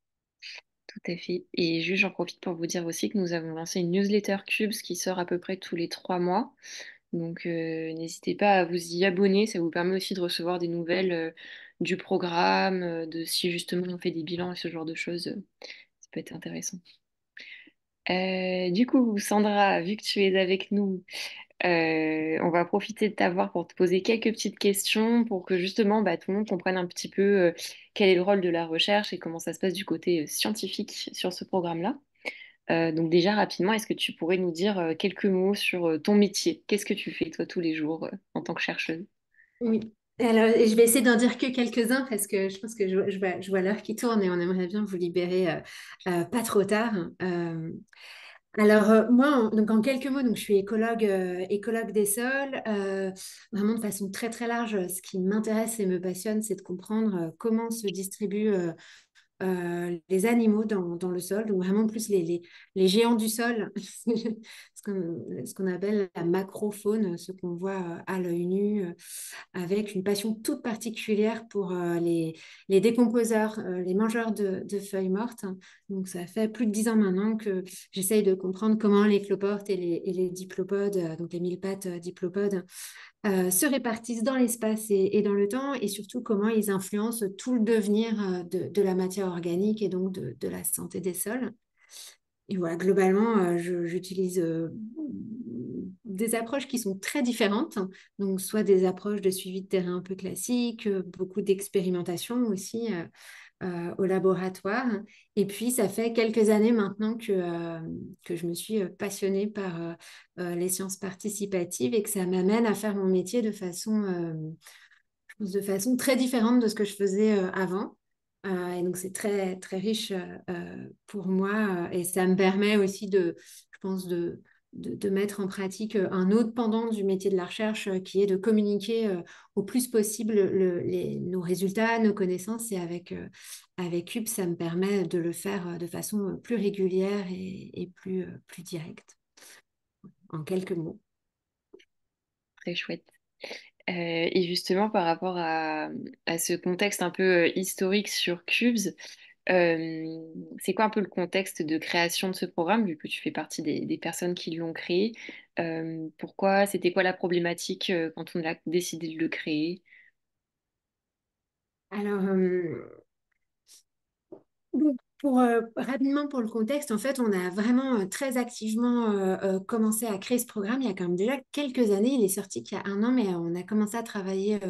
Tout à fait. Et juste, j'en profite pour vous dire aussi que nous avons lancé une newsletter Cubes qui sort à peu près tous les 3 mois. Donc, n'hésitez pas à vous y abonner. Ça vous permet aussi de recevoir des nouvelles du programme, de si justement on fait des bilans et ce genre de choses. Ça peut être intéressant. Du coup, Sandra, vu que tu es avec nous, on va profiter de t'avoir pour te poser quelques petites questions pour que justement bah, tout le monde comprenne un petit peu quel est le rôle de la recherche et comment ça se passe du côté scientifique sur ce programme-là. Donc déjà, rapidement, est-ce que tu pourrais nous dire quelques mots sur ton métier? Qu'est-ce que tu fais toi tous les jours en tant que chercheuse? Oui. Alors, je vais essayer d'en dire que quelques-uns parce que je pense que je vois l'heure qui tourne et on aimerait bien vous libérer pas trop tard. Moi, donc en quelques mots, donc je suis écologue des sols. Vraiment de façon très très large, ce qui m'intéresse et me passionne, c'est de comprendre comment se distribuent les animaux dans le sol, donc vraiment plus les géants du sol, ce qu'on appelle la macrofaune, ce qu'on voit à l'œil nu, avec une passion toute particulière pour les décomposeurs, les mangeurs de feuilles mortes. Donc ça fait plus de 10 ans maintenant que j'essaye de comprendre comment les cloportes et les diplopodes, donc les mille pattes diplopodes, se répartissent dans l'espace et dans le temps, et surtout comment ils influencent tout le devenir de la matière organique et donc de la santé des sols. Et voilà, globalement, j'utilise des approches qui sont très différentes. Donc, soit des approches de suivi de terrain un peu classiques, beaucoup d'expérimentation aussi au laboratoire. Et puis, ça fait quelques années maintenant que je me suis passionnée par les sciences participatives et que ça m'amène à faire mon métier je pense de façon très différente de ce que je faisais avant. Et donc, c'est très, très riche pour moi. Et ça me permet aussi je pense, de mettre en pratique un autre pendant du métier de la recherche qui est de communiquer au plus possible nos résultats, nos connaissances. Et avec UP, ça me permet de le faire de façon plus régulière et plus directe, en quelques mots. Très chouette. Et justement, par rapport à ce contexte un peu historique sur Cubes, c'est quoi un peu le contexte de création de ce programme, vu que tu fais partie des personnes qui l'ont créé? Pourquoi, c'était quoi la problématique quand on a décidé de le créer? Alors, donc, rapidement pour le contexte, en fait, on a vraiment très activement commencé à créer ce programme il y a quand même déjà quelques années. Il est sorti qu'il y a un an, mais on a commencé à travailler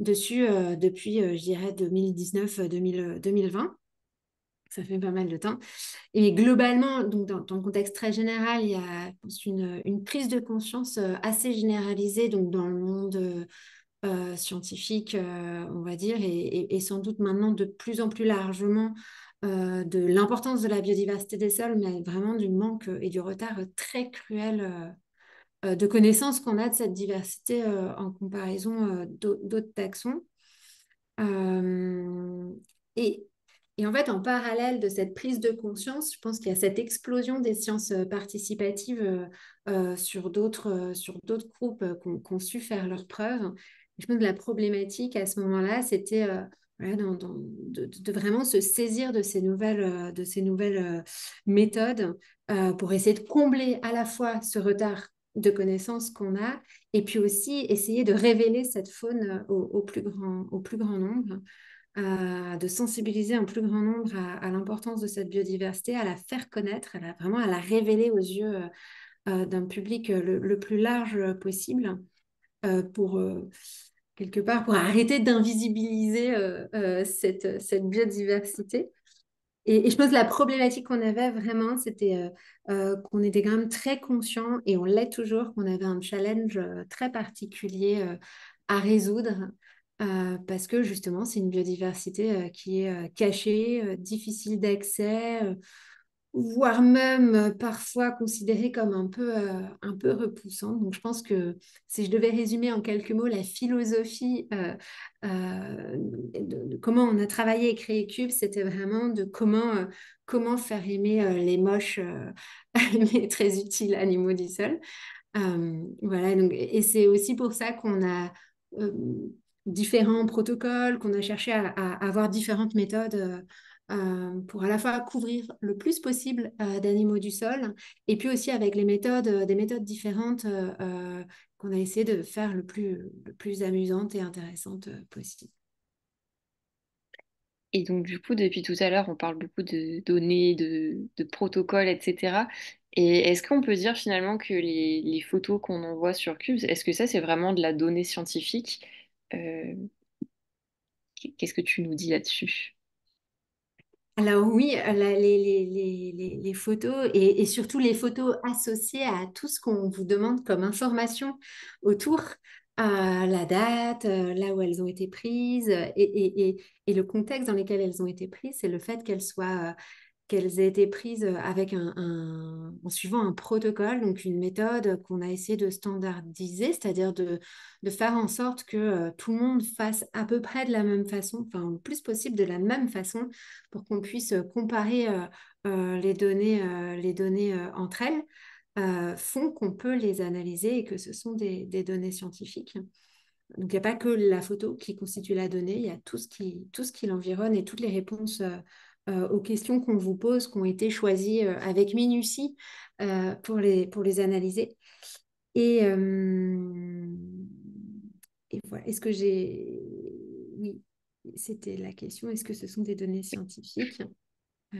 dessus depuis, je dirais, 2019-2020. Ça fait pas mal de temps. Et globalement, donc dans le contexte très général, il y a, je pense, une prise de conscience assez généralisée donc dans le monde scientifique, on va dire, et sans doute maintenant de plus en plus largement de l'importance de la biodiversité des sols, mais vraiment du manque et du retard très cruel de connaissances qu'on a de cette diversité en comparaison d'autres taxons. Euh, et, et en fait, en parallèle de cette prise de conscience, je pense qu'il y a cette explosion des sciences participatives sur d'autres groupes qui ont su faire leurs preuves. Et je pense que la problématique à ce moment-là, c'était voilà, de vraiment se saisir de ces nouvelles méthodes pour essayer de combler à la fois ce retard de connaissances qu'on a et puis aussi essayer de révéler cette faune au plus grand nombre, de sensibiliser un plus grand nombre à l'importance de cette biodiversité, à la faire connaître, vraiment à la révéler aux yeux d'un public le plus large possible pour quelque part pour arrêter d'invisibiliser cette biodiversité. Et je pense que la problématique qu'on avait vraiment, c'était qu'on était quand même très conscient, et on l'est toujours, qu'on avait un challenge très particulier à résoudre, parce que justement, c'est une biodiversité qui est cachée, difficile d'accès, voire même parfois considérée comme un peu repoussante. Donc je pense que si je devais résumer en quelques mots la philosophie de comment on a travaillé et créé Cube, c'était vraiment de comment faire aimer les moches mais très utiles animaux du sol. Voilà, donc, et c'est aussi pour ça qu'on a euh, différents protocoles, qu'on a cherché à avoir différentes méthodes pour à la fois couvrir le plus possible d'animaux du sol, et puis aussi avec des méthodes différentes qu'on a essayé de faire le plus amusante et intéressante possible. Et donc, du coup, depuis tout à l'heure, on parle beaucoup de données, de protocoles, etc. Et est-ce qu'on peut dire finalement que les photos qu'on envoie sur Cubes, est-ce que ça, c'est vraiment de la donnée scientifique? Euh, Qu'est-ce que tu nous dis là-dessus? Alors oui, les photos et surtout les photos associées à tout ce qu'on vous demande comme information autour, la date, là où elles ont été prises et le contexte dans lequel elles ont été prises, c'est le fait qu'elles aient été prises avec en suivant un protocole, donc une méthode qu'on a essayé de standardiser, c'est-à-dire de faire en sorte que tout le monde fasse à peu près de la même façon, enfin le plus possible de la même façon, pour qu'on puisse comparer les données entre elles, font qu'on peut les analyser et que ce sont des données scientifiques. Donc, il n'y a pas que la photo qui constitue la donnée, il y a tout ce qui l'environne et toutes les réponses aux questions qu'on vous pose, qui ont été choisies avec minutie pour les analyser. Et, euh, et voilà, est-ce que j'ai... Oui, c'était la question, est-ce que ce sont des données scientifiques? Euh,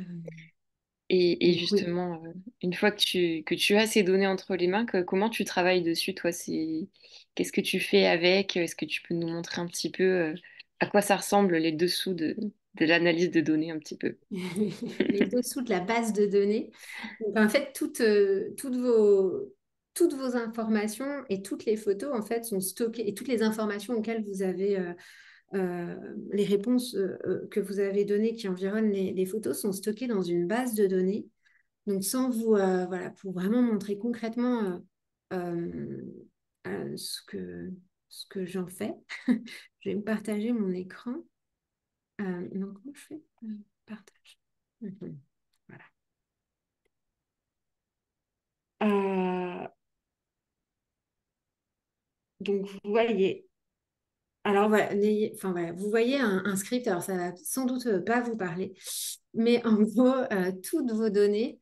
Et donc oui. justement, une fois que tu as ces données entre les mains, comment tu travailles dessus, toi? Qu'est-ce que tu fais avec? Est-ce que tu peux nous montrer un petit peu à quoi ça ressemble les dessous de l'analyse de données un petit peu? Les dessous de la base de données. Donc, en fait, toutes vos informations et toutes les photos en fait sont stockées et toutes les informations auxquelles vous avez les réponses que vous avez données qui environnent les photos sont stockées dans une base de données. Donc, sans vous, voilà, pour vraiment montrer concrètement euh, euh, ce que j'en fais, je vais me partager mon écran. Donc, comment je fais? Partage. Mhm. Voilà. Euh, donc, vous voyez, alors voilà, enfin, voilà, vous voyez un script, alors ça va sans doute pas vous parler, mais en gros, toutes vos données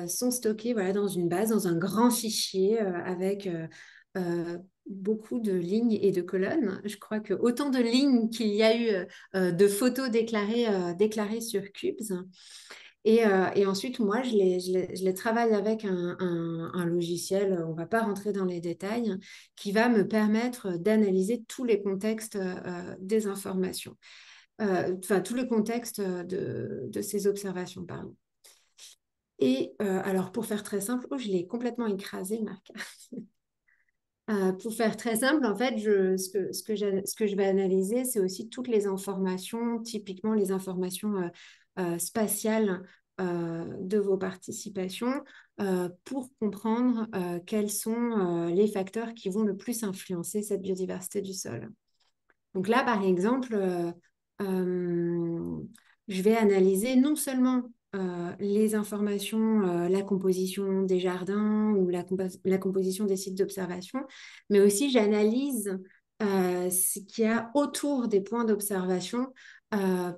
sont stockées voilà, dans une base, dans un grand fichier avec beaucoup de lignes et de colonnes. Je crois que autant de lignes qu'il y a eu de photos déclarées sur Cubes. Et ensuite, moi, je les travaille avec un logiciel, on ne va pas rentrer dans les détails, qui va me permettre d'analyser tous les contextes des informations, enfin, tous les contextes de ces observations, pardon. Et alors, pour faire très simple, oh, je l'ai complètement écrasé, Marc. Pour faire très simple, en fait, ce que je vais analyser, c'est aussi toutes les informations, typiquement les informations spatiales de vos participations, pour comprendre quels sont les facteurs qui vont le plus influencer cette biodiversité du sol. Donc là, par exemple, euh, je vais analyser non seulement les informations, la composition des jardins ou la composition des sites d'observation, mais aussi j'analyse ce qu'il y a autour des points d'observation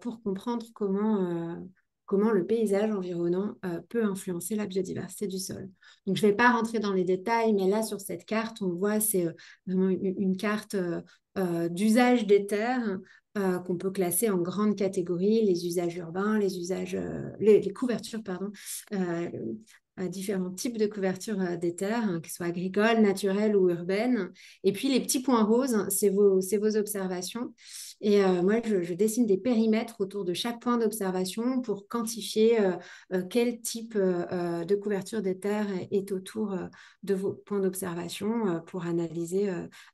pour comprendre comment le paysage environnant peut influencer la biodiversité du sol. Donc, je ne vais pas rentrer dans les détails, mais là, sur cette carte, on voit, c'est vraiment une carte d'usage des terres qu'on peut classer en grandes catégories, les usages urbains, les couvertures, pardon, euh, différents types de couvertures des terres, hein, qu'elles soient agricoles, naturelles ou urbaines. Et puis les petits points roses, c'est vos observations. Et moi, je dessine des périmètres autour de chaque point d'observation pour quantifier quel type de couverture des terres est autour de vos points d'observation pour analyser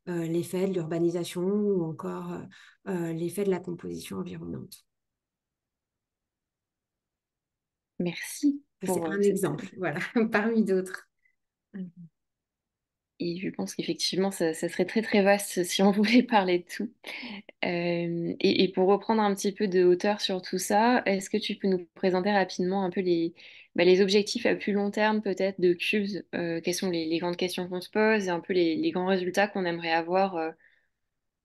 l'effet de l'urbanisation ou encore l'effet de la composition environnante. Merci C'est pour un cette... exemple, voilà, parmi d'autres. Et je pense qu'effectivement, ça serait très très vaste si on voulait parler de tout. Et pour reprendre un petit peu de hauteur sur tout ça, est-ce que tu peux nous présenter rapidement un peu les objectifs à plus long terme peut-être de Cubes? Quelles sont les grandes questions qu'on se pose et un peu les grands résultats qu'on aimerait avoir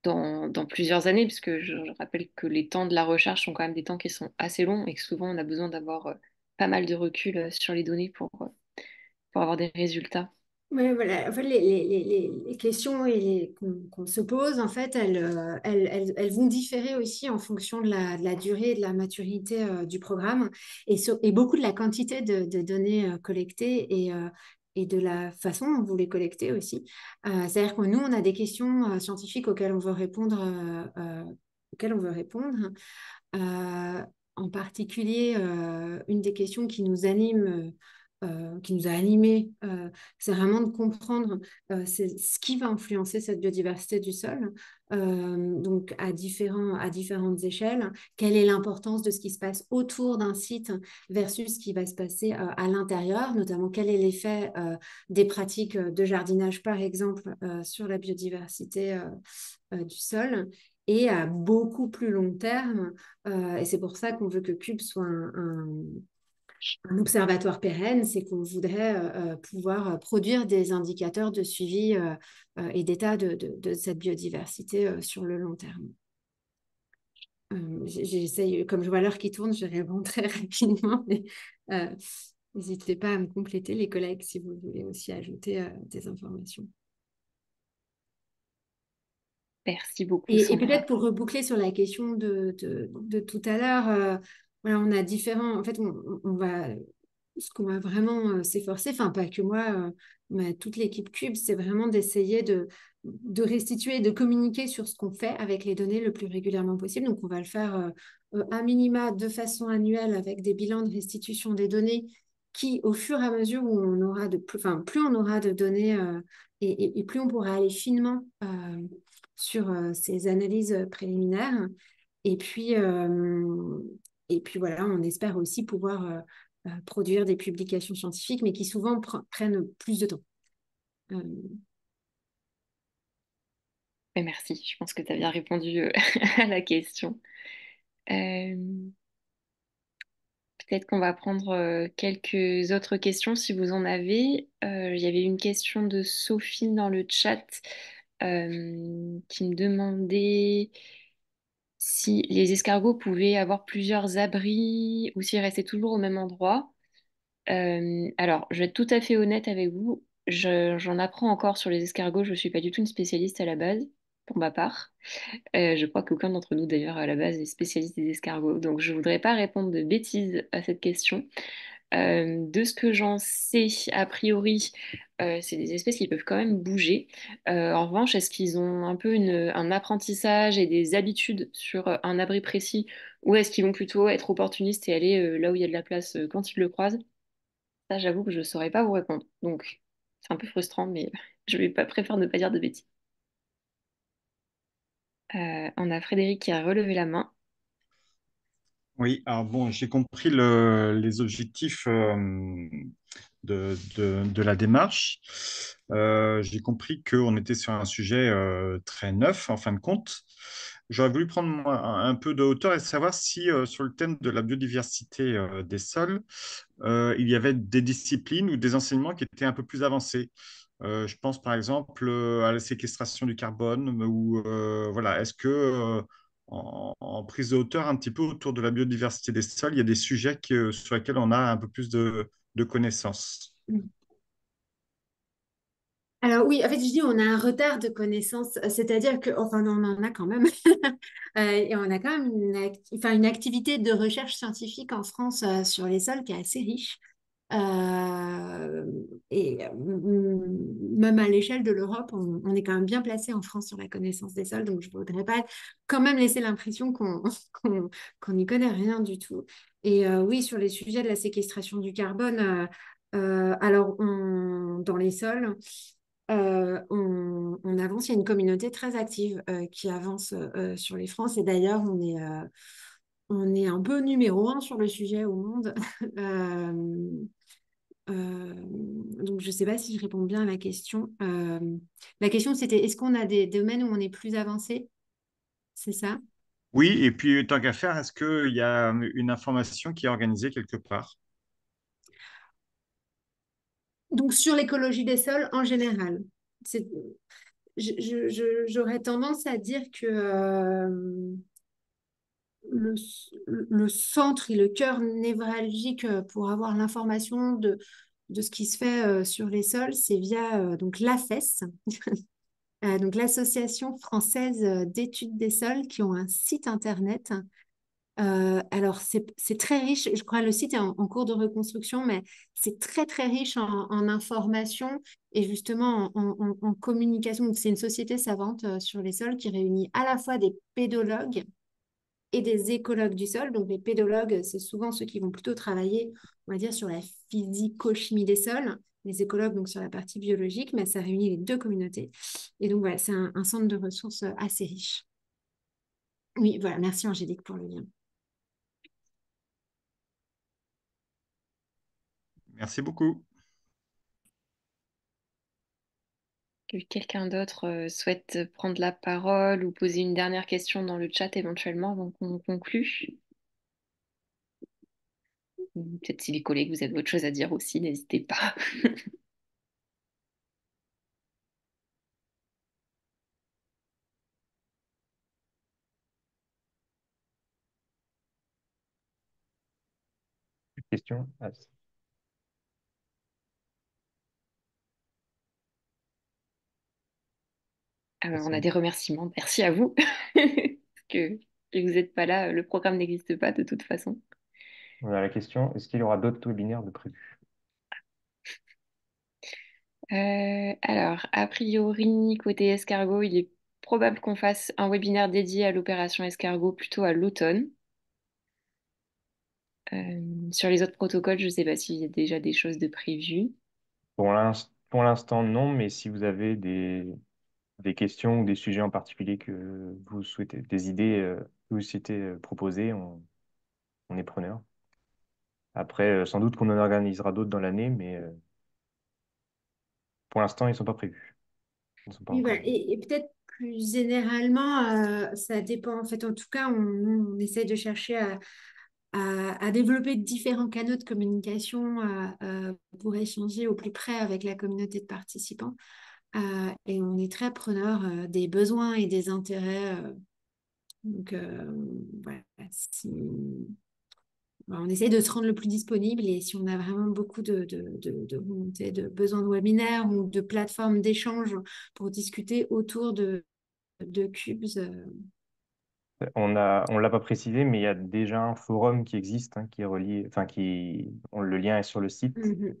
dans plusieurs années, puisque je rappelle que les temps de la recherche sont quand même des temps qui sont assez longs et que souvent on a besoin d'avoir pas mal de recul sur les données pour avoir des résultats. Ouais, voilà. En fait, les questions qu'on se pose, en fait, elles vont différer aussi en fonction de la durée et de la maturité du programme et beaucoup de la quantité de données collectées et de la façon dont vous les collectez aussi. C'est-à-dire que nous, on a des questions scientifiques auxquelles on veut répondre. Euh, En particulier, une des questions qui nous anime, qui nous a animés, c'est vraiment de comprendre c'est ce qui va influencer cette biodiversité du sol, donc à différentes échelles. Quelle est l'importance de ce qui se passe autour d'un site versus ce qui va se passer à l'intérieur, notamment quel est l'effet des pratiques de jardinage, par exemple, sur la biodiversité du sol. Et à beaucoup plus long terme, et c'est pour ça qu'on veut que Cube soit un observatoire pérenne, c'est qu'on voudrait pouvoir produire des indicateurs de suivi et d'état de cette biodiversité sur le long terme. J'essaye, comme je vois l'heure qui tourne, je réponds très rapidement, mais euh, n'hésitez pas à me compléter, les collègues, si vous voulez aussi ajouter des informations. Merci beaucoup, Et Sandra. peut-être pour reboucler sur la question de tout à l'heure, voilà, on a différents. En fait, on va. Ce qu'on va vraiment s'efforcer, enfin, pas que moi, mais toute l'équipe Cube, c'est vraiment d'essayer de restituer et de communiquer sur ce qu'on fait avec les données le plus régulièrement possible. Donc, on va le faire à minima de façon annuelle avec des bilans de restitution des données qui, au fur et à mesure où on aura enfin, plus on aura de données et plus on pourra aller finement sur ces analyses préliminaires. Et puis, euh, et puis voilà, on espère aussi pouvoir produire des publications scientifiques, mais qui souvent prennent plus de temps. Euh, Mais merci, je pense que tu as bien répondu à la question. Euh, Peut-être qu'on va prendre quelques autres questions si vous en avez. Il y avait une question de Sophie dans le chat qui me demandait si les escargots pouvaient avoir plusieurs abris ou s'ils restaient toujours au même endroit. Alors, je vais être tout à fait honnête avec vous. J'en apprends encore sur les escargots. Je ne suis pas du tout une spécialiste à la base, pour ma part. Je crois qu'aucun d'entre nous, d'ailleurs, à la base, est spécialiste des escargots. Donc, je ne voudrais pas répondre de bêtises à cette question. De ce que j'en sais, a priori, c'est des espèces qui peuvent quand même bouger. En revanche, est-ce qu'ils ont un peu un apprentissage et des habitudes sur un abri précis, ou est-ce qu'ils vont plutôt être opportunistes et aller là où il y a de la place quand ils le croisent? Ça, j'avoue que je ne saurais pas vous répondre. Donc, c'est un peu frustrant, mais préfère ne pas dire de bêtises. On a Frédéric qui a relevé la main. Oui, alors bon, j'ai compris les objectifs de la démarche. J'ai compris qu'on était sur un sujet très neuf, en fin de compte. J'aurais voulu prendre moi, un peu de hauteur et savoir si sur le thème de la biodiversité des sols, il y avait des disciplines ou des enseignements qui étaient un peu plus avancés. Je pense par exemple à la séquestration du carbone ou voilà, est-ce que en prise de hauteur un petit peu autour de la biodiversité des sols, il y a des sujets sur lesquels on a un peu plus de connaissances. Alors oui, en fait, je dis on a un retard de connaissances, c'est-à-dire que, enfin, on en a quand même, et on a quand même enfin, une activité de recherche scientifique en France sur les sols qui est assez riche. Même à l'échelle de l'Europe, on est quand même bien placé en France sur la connaissance des sols, donc je ne voudrais pas quand même laisser l'impression qu'on n'y connaît rien du tout. Et oui, sur les sujets de la séquestration du carbone, alors dans les sols, on avance, il y a une communauté très active qui avance sur les France, et d'ailleurs, on est un peu numéro un sur le sujet au monde. Donc, je ne sais pas si je réponds bien à la question. La question, c'était est-ce qu'on a des domaines où on est plus avancé? C'est ça? Oui, et puis tant qu'à faire, est-ce qu'il y a une information qui est organisée quelque part? Donc, sur l'écologie des sols en général. C'est- j'aurais tendance à dire que le, le centre et le cœur névralgique pour avoir l'information de ce qui se fait sur les sols, c'est via donc l'AFES, donc l'Association française d'études des sols, qui ont un site internet. Alors, c'est très riche. Je crois que le site est en cours de reconstruction, mais c'est très, très riche en informations et justement en communication. Donc, c'est une société savante sur les sols qui réunit à la fois des pédologues et des écologues du sol. Donc, les pédologues, c'est souvent ceux qui vont plutôt travailler, on va dire, sur la physico-chimie des sols. Les écologues, donc sur la partie biologique, mais ça réunit les deux communautés. Et donc, voilà, c'est un centre de ressources assez riche. Oui, voilà. Merci Angélique pour le lien. Merci beaucoup. Que quelqu'un d'autre souhaite prendre la parole ou poser une dernière question dans le chat éventuellement avant qu'on conclue. Ou peut-être si les collègues, vous avez autre chose à dire aussi, n'hésitez pas. Question? Ah, Alors, on a c'est des remerciements. Merci à vous. Parce que si vous n'êtes pas là, le programme n'existe pas de toute façon. On a la question, est-ce qu'il y aura d'autres webinaires de prévus? Alors, a priori, côté escargot, il est probable qu'on fasse un webinaire dédié à l'opération escargot plutôt à l'automne. Sur les autres protocoles, je ne sais pas s'il y a déjà des choses de prévues. Pour l'instant, non, mais si vous avez des questions ou des sujets en particulier que vous souhaitez, des idées que vous souhaitez proposer, on est preneur. Après, sans doute qu'on en organisera d'autres dans l'année, mais pour l'instant, ils ne sont pas prévus. Ils ne sont pas Oui, encore. voilà. Et peut-être plus généralement, ça dépend. En fait, en tout cas, on essaie de chercher à développer différents canaux de communication pour échanger au plus près avec la communauté de participants. Et on est très preneur des besoins et des intérêts. Donc, voilà. On essaie de se rendre le plus disponible et si on a vraiment beaucoup de volonté, de besoins de webinaires ou de plateformes d'échange pour discuter autour de Cubes. On l'a pas précisé, mais il y a déjà un forum qui existe, hein, qui est relié, enfin le lien est sur le site. Mhm.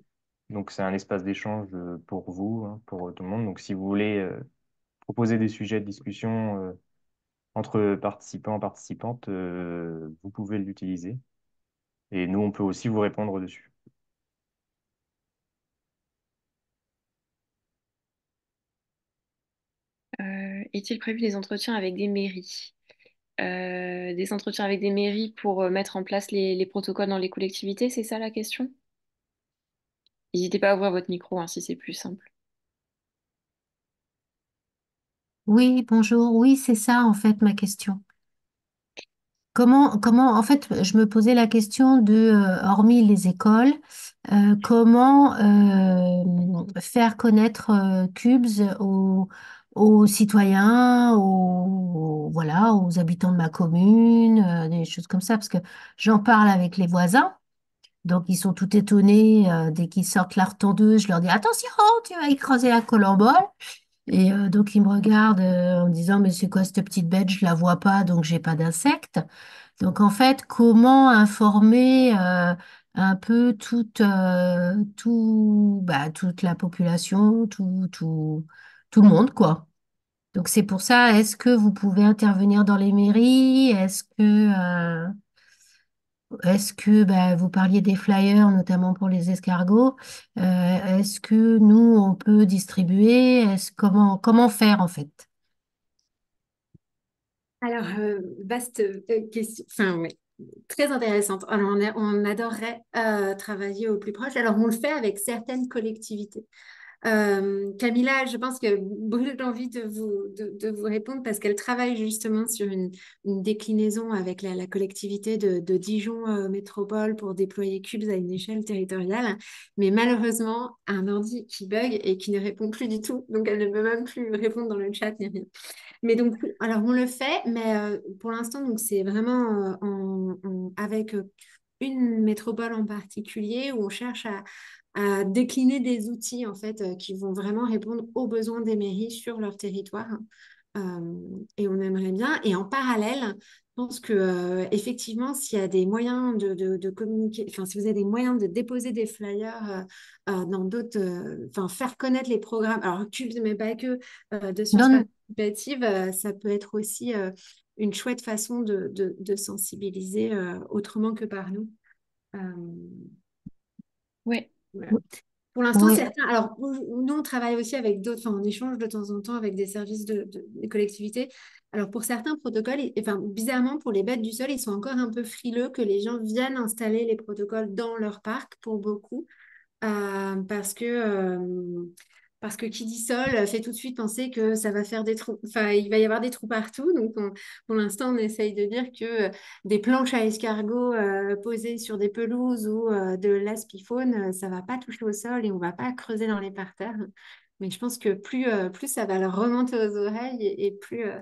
Donc c'est un espace d'échange pour vous, hein, pour tout le monde. Donc si vous voulez proposer des sujets de discussion entre participants, participantes, vous pouvez l'utiliser. Et nous, on peut aussi vous répondre dessus. Est-il prévu des entretiens avec des mairies? Des entretiens avec des mairies pour mettre en place les protocoles dans les collectivités, c'est ça la question? N'hésitez pas à ouvrir votre micro hein, si c'est plus simple. Oui, bonjour. Oui, c'est ça en fait ma question. En fait, je me posais la question de, hormis les écoles, comment faire connaître Cubes aux citoyens, voilà, aux habitants de ma commune, des choses comme ça, parce que j'en parle avec les voisins. Donc, ils sont tout étonnés dès qu'ils sortent la retondeuse. Je leur dis, attention, tu vas écraser la colembole. Et donc, il me regarde en me disant, mais c'est quoi cette petite bête? Je la vois pas, donc j'ai pas d'insectes. Donc, en fait, comment informer un peu toute la population, tout le monde, quoi. Donc, c'est pour ça, est-ce que vous pouvez intervenir dans les mairies? Est-ce que vous parliez des flyers, notamment pour les escargots? Est-ce que nous, on peut distribuer? Comment faire en fait? Alors, vaste question, enfin, ouais, très intéressante. Alors, on adorerait travailler au plus proche. Alors, on le fait avec certaines collectivités. Camilla, je pense que brûle d'envie de vous répondre parce qu'elle travaille justement sur une déclinaison avec la collectivité de Dijon Métropole pour déployer Cubes à une échelle territoriale. Mais malheureusement, un ordi qui bug et qui ne répond plus du tout. Donc, elle ne peut même plus répondre dans le chat ni rien. Mais donc, alors on le fait, mais pour l'instant, donc c'est vraiment avec une métropole en particulier où on cherche à décliner des outils en fait qui vont vraiment répondre aux besoins des mairies sur leur territoire. Et on aimerait bien. Et en parallèle, je pense que effectivement, s'il y a des moyens de communiquer, enfin, si vous avez des moyens de déposer des flyers dans d'autres, enfin, faire connaître les programmes, alors Cubes, mais pas que, de sciences Donne, participatives, ça peut être aussi une chouette façon de sensibiliser autrement que par nous. Euh, Ouais. voilà. Pour l'instant, ouais. certains. Alors, nous, on travaille aussi avec d'autres, enfin, on échange de temps en temps avec des services des collectivités. Alors, pour certains protocoles, enfin, bizarrement, pour les bêtes du sol, ils sont encore un peu frileux que les gens viennent installer les protocoles dans leur parc pour beaucoup. Parce que qui dit sol fait tout de suite penser que ça va faire des trous, enfin il va y avoir des trous partout. Donc pour l'instant on essaye de dire que des planches à escargots posées sur des pelouses ou de l'aspifaune, ça va pas toucher au sol et on va pas creuser dans les parterres. Mais je pense que plus ça va leur remonter aux oreilles et plus euh,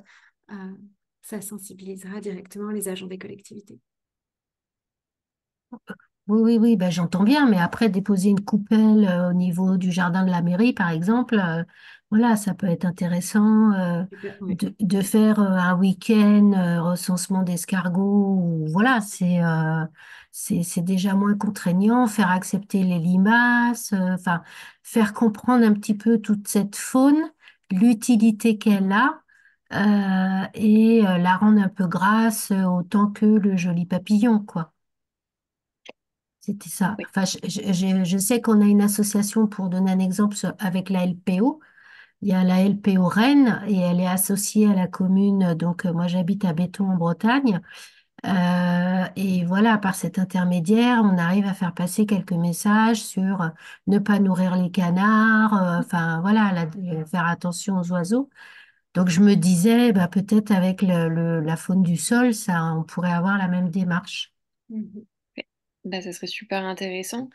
ça sensibilisera directement les agents des collectivités. Oui, oui, oui, ben, j'entends bien, mais après, déposer une coupelle au niveau du jardin de la mairie, par exemple, voilà, ça peut être intéressant Super, ouais. de faire un week-end recensement d'escargots, ou voilà, c'est déjà moins contraignant, faire accepter les limaces, enfin, faire comprendre un petit peu toute cette faune, l'utilité qu'elle a, et la rendre un peu grasse autant que le joli papillon, quoi. C'était ça. Oui. Enfin, je sais qu'on a une association, pour donner un exemple, avec la LPO. Il y a la LPO Rennes et elle est associée à la commune. Donc, moi, j'habite à Béthon en Bretagne. Et voilà, par cet intermédiaire, on arrive à faire passer quelques messages sur ne pas nourrir les canards, enfin, voilà, faire attention aux oiseaux. Donc, je me disais, bah, peut-être avec la faune du sol, ça, on pourrait avoir la même démarche. Mhm. Ouais. Bah, ça serait super intéressant.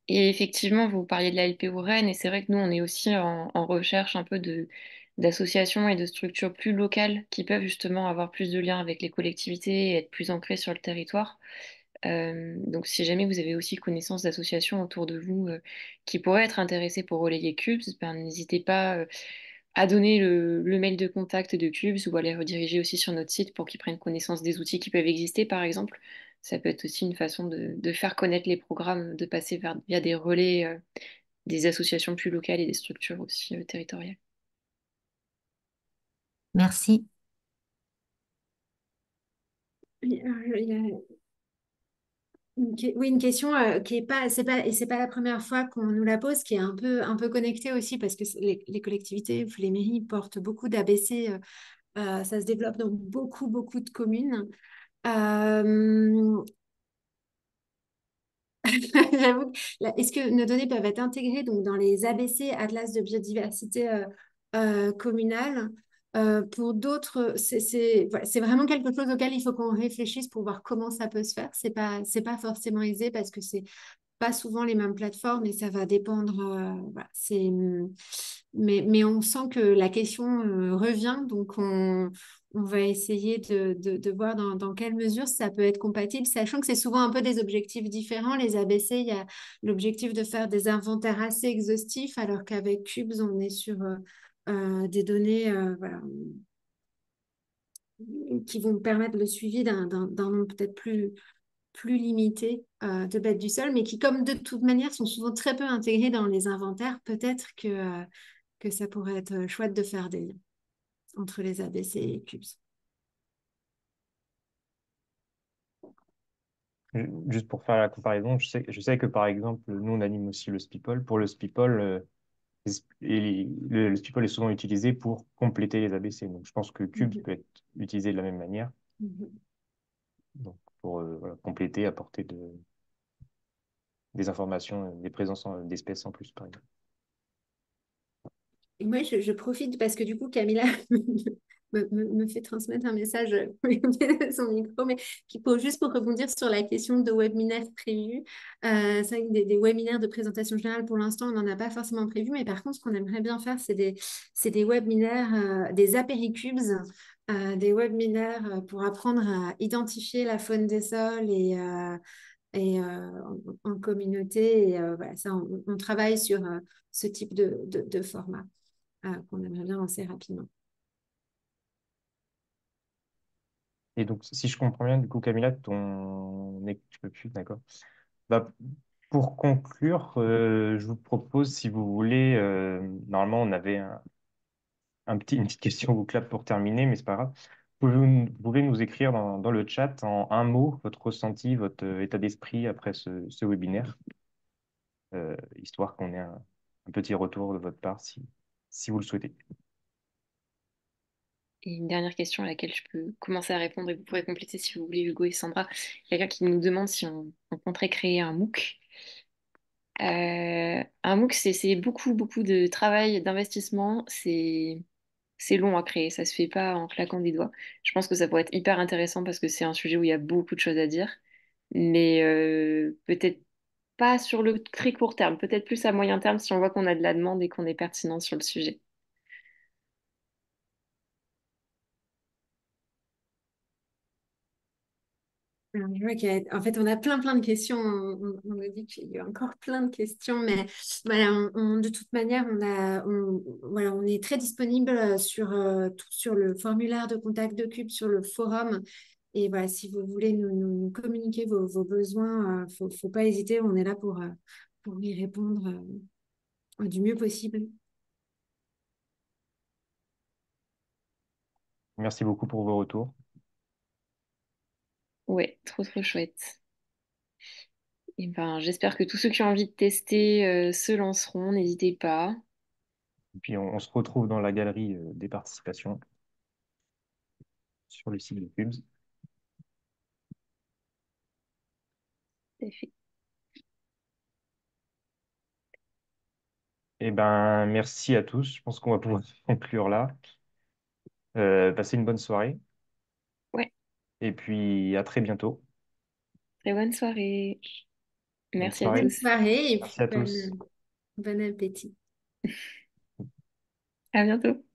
Et effectivement, vous parliez de la LPO Rennes, et c'est vrai que nous, on est aussi en recherche un peu d'associations et de structures plus locales qui peuvent justement avoir plus de liens avec les collectivités et être plus ancrées sur le territoire. Donc, si jamais vous avez aussi connaissance d'associations autour de vous qui pourraient être intéressées pour relayer Cubes, ben, n'hésitez pas à donner le mail de contact de Cubes ou à les rediriger aussi sur notre site pour qu'ils prennent connaissance des outils qui peuvent exister, par exemple. Ça peut être aussi une façon de faire connaître les programmes, de passer via des relais des associations plus locales et des structures aussi territoriales. Merci. Il y a oui, une question qui est pas, et c'est pas la première fois qu'on nous la pose, qui est un peu connectée aussi parce que les collectivités, les mairies portent beaucoup d'ABC, ça se développe dans beaucoup de communes. Euh, J'avoue, est-ce que nos données peuvent être intégrées donc, dans les ABC, Atlas de biodiversité communale? Pour d'autres, voilà, c'est vraiment quelque chose auquel il faut qu'on réfléchisse pour voir comment ça peut se faire. C'est pas forcément aisé parce que c'est pas souvent les mêmes plateformes et ça va dépendre. Voilà, mais on sent que la question revient, donc on va essayer de voir dans quelle mesure ça peut être compatible, sachant que c'est souvent un peu des objectifs différents. Les ABC, il y a l'objectif de faire des inventaires assez exhaustifs, alors qu'avec Cubes, on est sur des données voilà, qui vont permettre le suivi d'un nombre peut-être plus limité de bêtes du sol, mais qui, comme de toute manière, sont souvent très peu intégrés dans les inventaires. Peut-être que ça pourrait être chouette de faire des liens entre les ABC et Cubes. Juste pour faire la comparaison, je sais que par exemple, nous on anime aussi le Speeple. Pour le Speeple, le Speeple est souvent utilisé pour compléter les ABC. Donc je pense que Cubes Mhm. peut être utilisé de la même manière. Mhm. Donc pour voilà, compléter, apporter des informations, des présences d'espèces en plus, par exemple. Et moi, je profite parce que du coup, Camilla me fait transmettre un message son micro, mais juste pour rebondir sur la question de webinaire prévu. C'est vrai que des webinaires de présentation générale, pour l'instant, on n'en a pas forcément prévu, mais par contre, ce qu'on aimerait bien faire, c'est des webinaires, des apéricubes, des webinaires pour apprendre à identifier la faune des sols en communauté. Et voilà, ça, on travaille sur ce type de format qu'on aimerait bien lancer rapidement. Et donc, si je comprends bien, du coup, Camilla, tu peux plus, d'accord. Bah, pour conclure, je vous propose, si vous voulez, normalement, on avait une petite question bouclable pour terminer, mais c'est pas grave. Vous pouvez nous écrire dans le chat en un mot votre ressenti, votre état d'esprit après ce webinaire, histoire qu'on ait un petit retour de votre part si vous le souhaitez. Et une dernière question à laquelle je peux commencer à répondre et vous pourrez compléter si vous voulez, Hugo et Sandra. Quelqu'un qui nous demande si on compterait créer un MOOC. Un MOOC, c'est beaucoup, beaucoup de travail, d'investissement. C'est long à créer, ça se fait pas en claquant des doigts. Je pense que ça pourrait être hyper intéressant parce que c'est un sujet où il y a beaucoup de choses à dire, mais peut-être pas sur le très court terme, peut-être plus à moyen terme si on voit qu'on a de la demande et qu'on est pertinent sur le sujet. Alors, je vois en fait, on a plein de questions. On nous dit qu'il y a encore plein de questions, mais voilà, de toute manière, voilà, on est très disponible sur le formulaire de contact de Cube, sur le forum. Et voilà, si vous voulez nous communiquer vos besoins, faut pas hésiter. On est là pour y répondre du mieux possible. Merci beaucoup pour vos retours. Ouais, trop trop chouette. Et ben, j'espère que tous ceux qui ont envie de tester se lanceront, n'hésitez pas. Et puis, on se retrouve dans la galerie des participations sur le site de Cubes. Tout à fait. Eh ben, merci à tous. Je pense qu'on va pouvoir conclure là. Passez une bonne soirée Ouais, et puis à très bientôt. très bonne soirée. Bonne Merci à soirée. Bonne tous. soirée et Merci puis à tous. bon appétit. À bientôt.